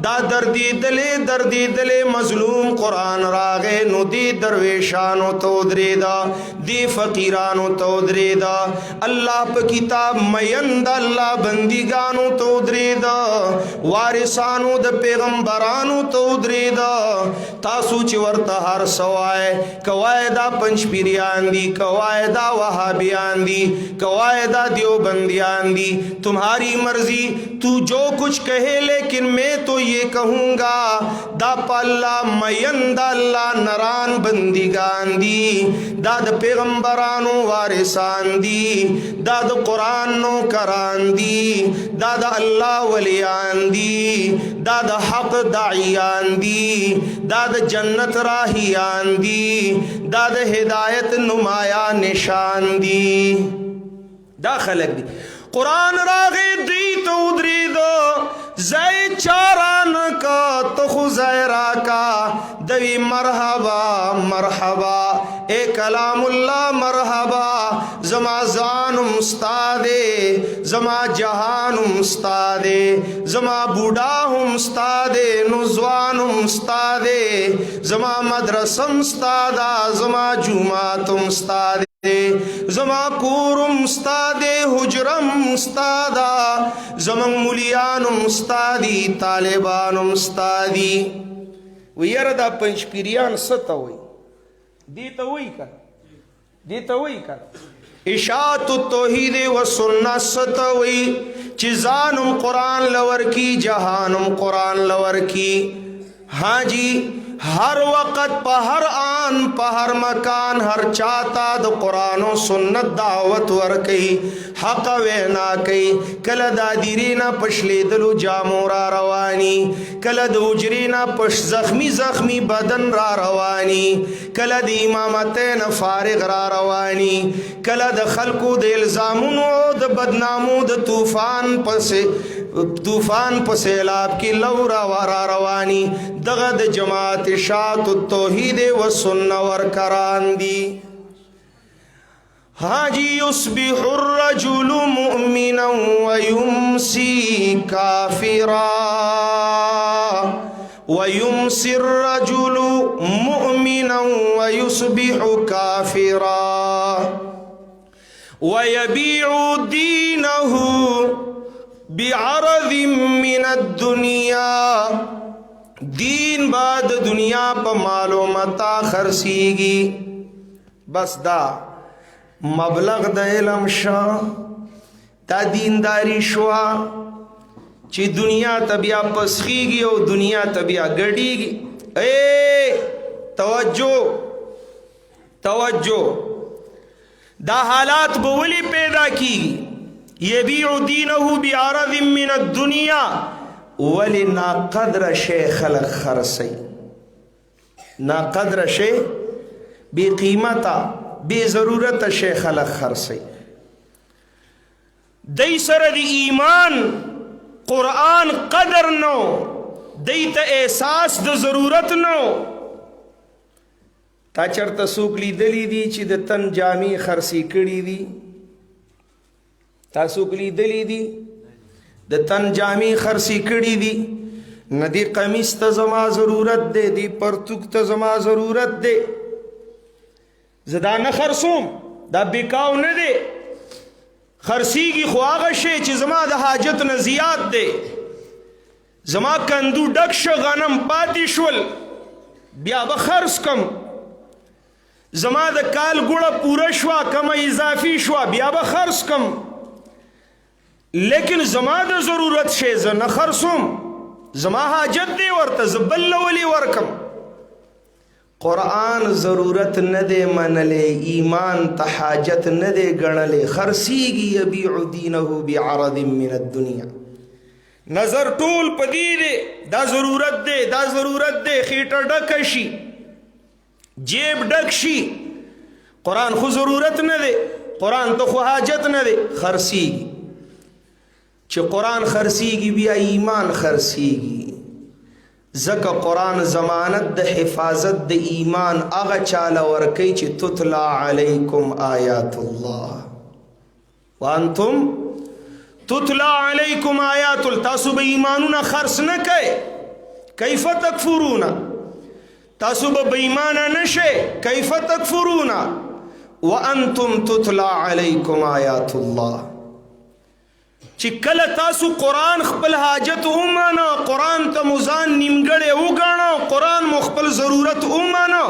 दा दर्दी दले मजलूम कुरान रागे नुदी दरवेशानो तोदरे दा दी फकीरानो तोदरे दा अल्लाह पे किताब मयंद अल्लाह बंदीगानो तोदरे दा वारिसानो द पैगंबरानो तोदरे दा तासु चिवर्ता हर सवाए कवायदा पंचपीरियान दी कवायदा वहाबियान दी कवायदा देवबंदियान दी तुम्हारी मर्जी तू जो कुछ कहे लेकिन मैं तो ये कहूँगा दा पल्ला मयंद अल्लाह नरान बंदीगान दी दाद पैगंबरानो वारिसान दी दाद कुरान नो करान दी दाद अल्लाह वलियान दी दाद हक दाइयान दी दाद जन्नत राहियान दी दाद हिदायत नुमाया निशान दी दा खलक दी कुरान रागे दी तो उदरी दो जय चारान का तो खुजैरा का दवी मरहबा मरहबा ए कलामुल्लाह मरहबा जमा जान उस्तादे जमा जहान उस्तादे जमा बूढ़ा उस्तादे नुजवान उस्तादे जमा मदरसम उस्तादा जमा जुमात उस्तादे जमा कूरुम उस्तादे हुजरम उस्तादा जमंग मुलियान उस्तादी तालिबान उस्तादी वयर दा पंचपीरियान सतवई देता वही कर इशात तौहीद व सुन्नत सतवई चिजानुम कुरान लवर की जहानुम कुरान लवर की हाँ जी हर वक़्त पे हर आन पे हर मकान हर चाहता द कुरान और सुन्नत दावत वर्कई हक वेना कई कल दादिरीना पशलेदलु जामोरा रवानी कल दूजरीना पश जख्मी जख्मी बदन रा रवानी कल द इमामतैन फारिग रा रवानी कल द खल्कु द इल्जामुनो द बदनामो द तूफान पर सैलाब की लौरा वारा रवानी दगद जमात शात तौहीद व सुन्नत वर करान दी। हाजी युस्बिहुर रजुलु मुमिनन व युमसी काफिरा व युमसिर रजुलु मुमिनन व युस्बिहु काफिरा व यबीउ दीनहु बिअरज़ मिन दुनिया दीन बाद दुनिया पर मालो मता खर्सीगी। बस दा मबलग द इल्म शा दा दीनदारी शुआ ची दुनिया तबिया पसखीगी और दुनिया तबिया गड़ीगी। ए तवज्जो तवज्जो दा हालात बवली पैदा की ये भी दीनहु बिअरज़ मिन दुनिया वली ना कद्र शे खलक खरसई ना कद्र शे बेकीमता बेजरूरत शे खलक खरसई दई सर दी ईमान कुरान कदर नो दई त एहसास द जरूरत नो ता चरता सूकली दली दी ची द तन जामी खरसी कड़ी दी तासुकली दली दी द तन जामी खरसी कड़ी दी नदी कमीज त जमा जरूरत दे दी परतुक त जमा जरूरत दे जदा न खरसूम दा बिकाव न दे खरसी की ख्वाग शे ची जमा द हाजत न जियाद दे जमा कंदू डक्श गनम पाती शुल बिया बखर्स कम जमा द काल गुड़ा पूरा शुआ कम इजाफी शुआ बिया बखर्स कम लेकिन जमा द जरूरत शे ज न खरसूम जमा हाजत दे वर्त जबल वली वर्कम कुरान जरूरत न दे मनले ईमान त हाजत न दे गणले खरसीगी यबीउ दीनहु बिअरज़ मिन दुनिया नजर टूल पदी दे दा जरूरत दे खीटा डकशी जेब डकशी कुरान खु जरूरत न दे कुरान तो खु हाजत न दे खरसीगी च कुरान खरसीगी बिया ईमान खरसीगी ज़का कुरान ज़मानत द हिफाजत द ईमान आगा चाला वर्कई च तुतला अलैकुम आयातुल्लाह वांतुम तुतला अलैकुम आयातुल तासु बे ईमानुना खर्स न कहे कैफ तकफुरूना तासु बे ईमाना नशे कैफ तकफुरूना व अंतुम तुतला अलैकुम आयातुल्लाह चिकल तासु कुरान खपल हाजत उमाना कुरान त मुजान निमगड़े उगाना कुरान मुखपल जरूरत उमाना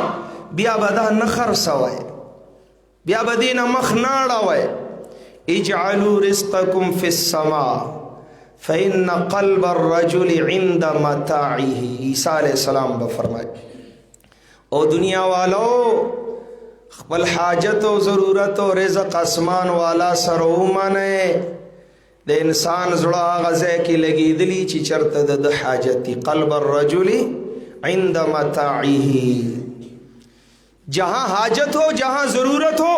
बिया बदा नखर सवाए बिया बदीना मखनाड़ा वाए इजअलू रिज़्क़कुम फिस समा फ़इन्न क़ल्ब अर्रजुल इंद मताइही ईसा अलैहिस्सलाम बफरमाए ओ दुनिया वालों खपल हाजत और ज़रूरत और रिज़्क़ आसमान वाला सर उमाने दे इंसान जुड़ा गज़े की लगी दिली ची चरत द हाजती क़ल्ब अर्रजुली इंद मताइही जहाँ हाजत हो जहाँ ज़रूरत हो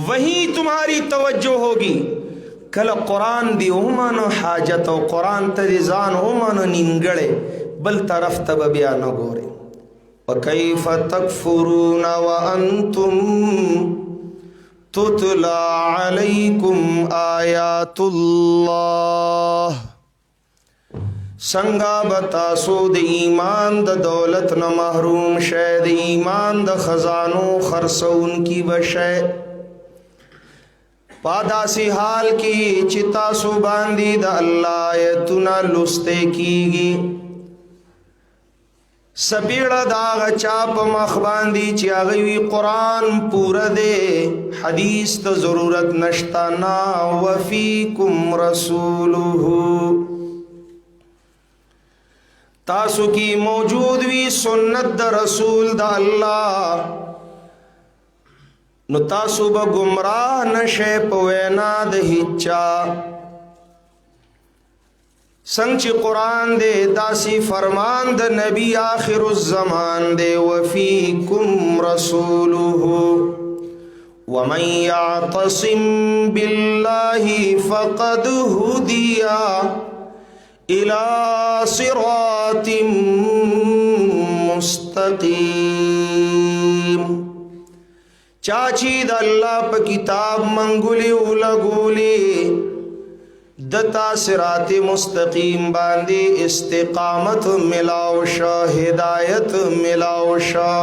वहीं तुम्हारी तवज्जो होगी। कल कुरान दी उमानो हाजत हो कुरान तरिजान उमानो निंगड़े बल तरफ तब बया न गोरे व कैफ तकफुरून व अंतुम तुतला अलैकुम आयातुल्लाह संगा बतासो द ईमान द दौलत न महरूम शैद ईमान द खजानों खरसौन की बशै पादासी हाल की चिता सुबांदी द अल्लाह तुना लुस्ते कीगी सबीड़ा दाग चाप मखबांदी चागवी कुरान पूरा दे हदीस तो जरूरत नश्ता ना वफीकुम रसूलुहु तासु की मौजूद वी सुन्नत द रसूल द अल्लाह नु तासु ब गुमराह नशे पवेना द हिच्चा संच कुरान दे दासी फरमान द नबी आखिरुज़्ज़मान दे वफ़ीकुम रसूलुहु वमन यअतसिम बिल्लाहि फ़क़द हुदिया इला सिरातिम मुस्तकीम। चाची द अल्लाह प किताब मंगुली उलगुली दता सिरात मुस्तकीम बांदी इस्तिकामत मिलावशा हिदायत मिलावशा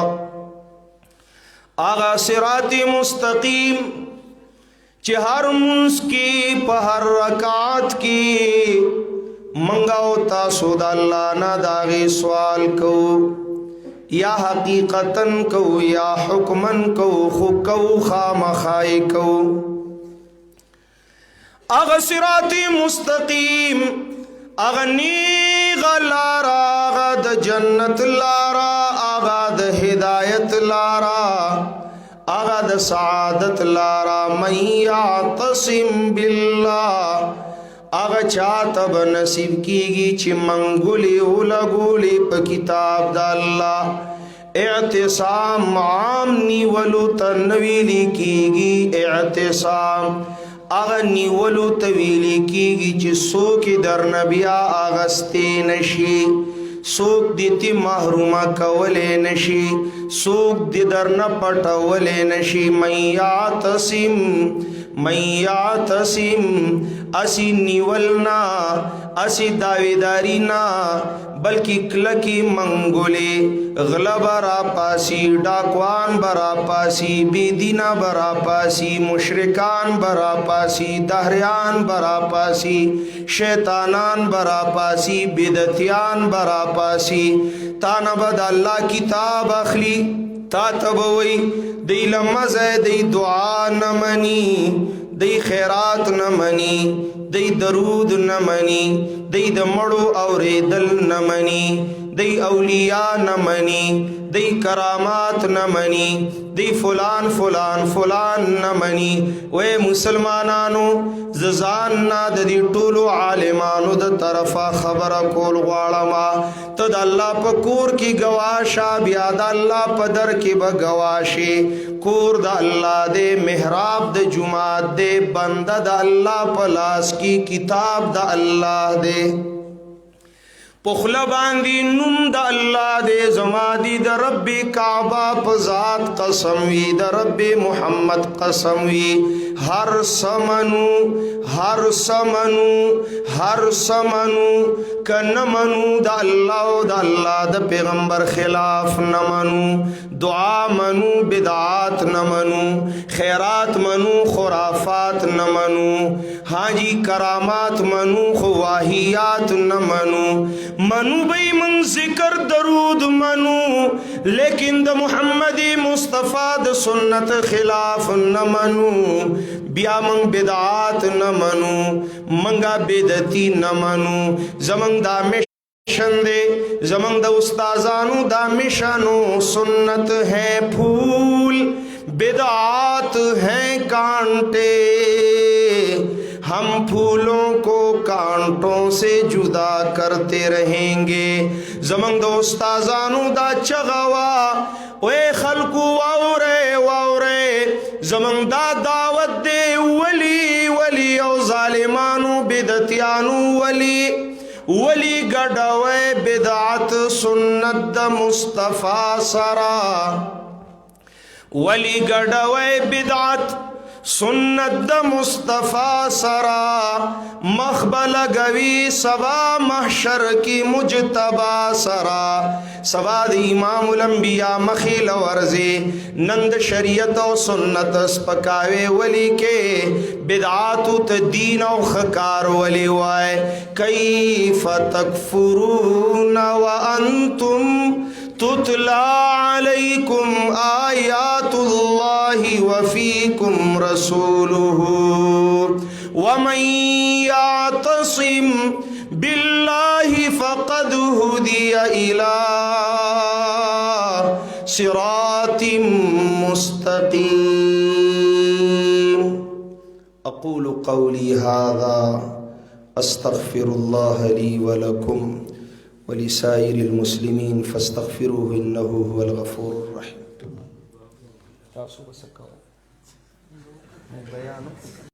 आगा सिरात मुस्तकीम चहर मुस्की पहर रकात की मंगाओ तासुद अल्लाह ना दागे सवाल को या हकीकतन को या हुक्मन को खुकौ खामखाई को अग सिराती मुस्तकीम अगनी गलारा अगद जन्नत लारा अगद हिदायत लारा अगद सादत लारा मैया तसिम बिल्लाह अग चातब नसीब कीगी ची मंगुली उलगुली प किताब दा अल्लाह एहतिसाम आम नीवलु तनवीली कीगी एहतिसाम अगर नीवलु तवीली कीगी ची सोकी दर नबिया आगस्ते नशी सोक दीती महरूमा कवले नशी सोक दी दर न पटवले नशी मैया तसीम असी नीवलना असी दावेदारी ना बल्कि क्लकी मंगुले गला बरा पासी डाकवान बरा पासी बेदीना बरा पासी मुशरिकान बरा पासी दहरियान बरा पासी शैतानान बरा पासी बिदतियान बरा पासी तानबद अल्लाह किताब अखली ता तबवई दी लमज़े दी दुआ न मनी दी खैरात न मनी दी दरूद न मनी दी दमड़ो और दल न मनी दी औलिया न मनी दी करामात न मनी दी फुलान फुलान फुलान न मनी वे मुसलमानानो जजान ना दी टूलो आलिमानो द तरफा खबर कोल वाड़मा तद अल्लाह पकूर की गवाशा ब्याद अल्लाह पदर की बगवाशी कूर द अल्लाह दे मेहराब द जुमात दे बंदा द अल्लाह पलास की किताब द अल्लाह दे पुखला बांदी नुम द अल्लाह दे जमादी द रब्बी काबा पजात कसमवी द रब्बी मुहम्मद कसमवी हर समनु कन मनु द अल्लाह द पैगंबर खिलाफ न मनु दुआ मनु बिदात न मनु खैरात मनु खुराफात न मनु हाजी करामात मनु ख्वाहियात न मनु बई मन जिक्र दरूद मनु लेकिन द मुहम्मदी मुस्तफ़ा द सुन्नत खिलाफ न मनु बिया मंग बिदात न मनु मंगा बेदती न मनु जमंग दामे शंदे जमंग द उस्ताजानु दामिशानो सुन्नत है फूल बिदात है कांटे हम फूलों को कांटों से जुदा करते रहेंगे जमंग द उस्ताजानु दा चगवा वे खलकू वाउरे जमंग दा दावत दे वली वली औ जालिमानु बिदतियानु वली गडवे बिदात सुन्नत द मुस्तफ़ा सरा वली गडवे बिदात सुन्नत द मुस्तफ़ा सरा मखबल गवी सबा महशर की मुजतबा सरा सवाद इमामुल अंबिया मखिल वर्जे नंद शरीयत और सुन्नत पकावे वली के बिदातु दीन और खकार वली वाय कैफ तकफुरून व अंतुम तुतला अलैकुम आयातुल्लाहि व फीकुम रसूलुहु व मन यातसिम बिल्लाहि फ़क़द हुदिया इला सिरातिम मुस्तक़ीम। अक़ूलु क़ौली हाज़ा अस्तग़फ़िरुल्लाह ली व लकुम व लिसाइरिल मुस्लिमीन फ़स्तग़फ़िरूहु इन्नहु हुवल गफ़ूरुर रहीम।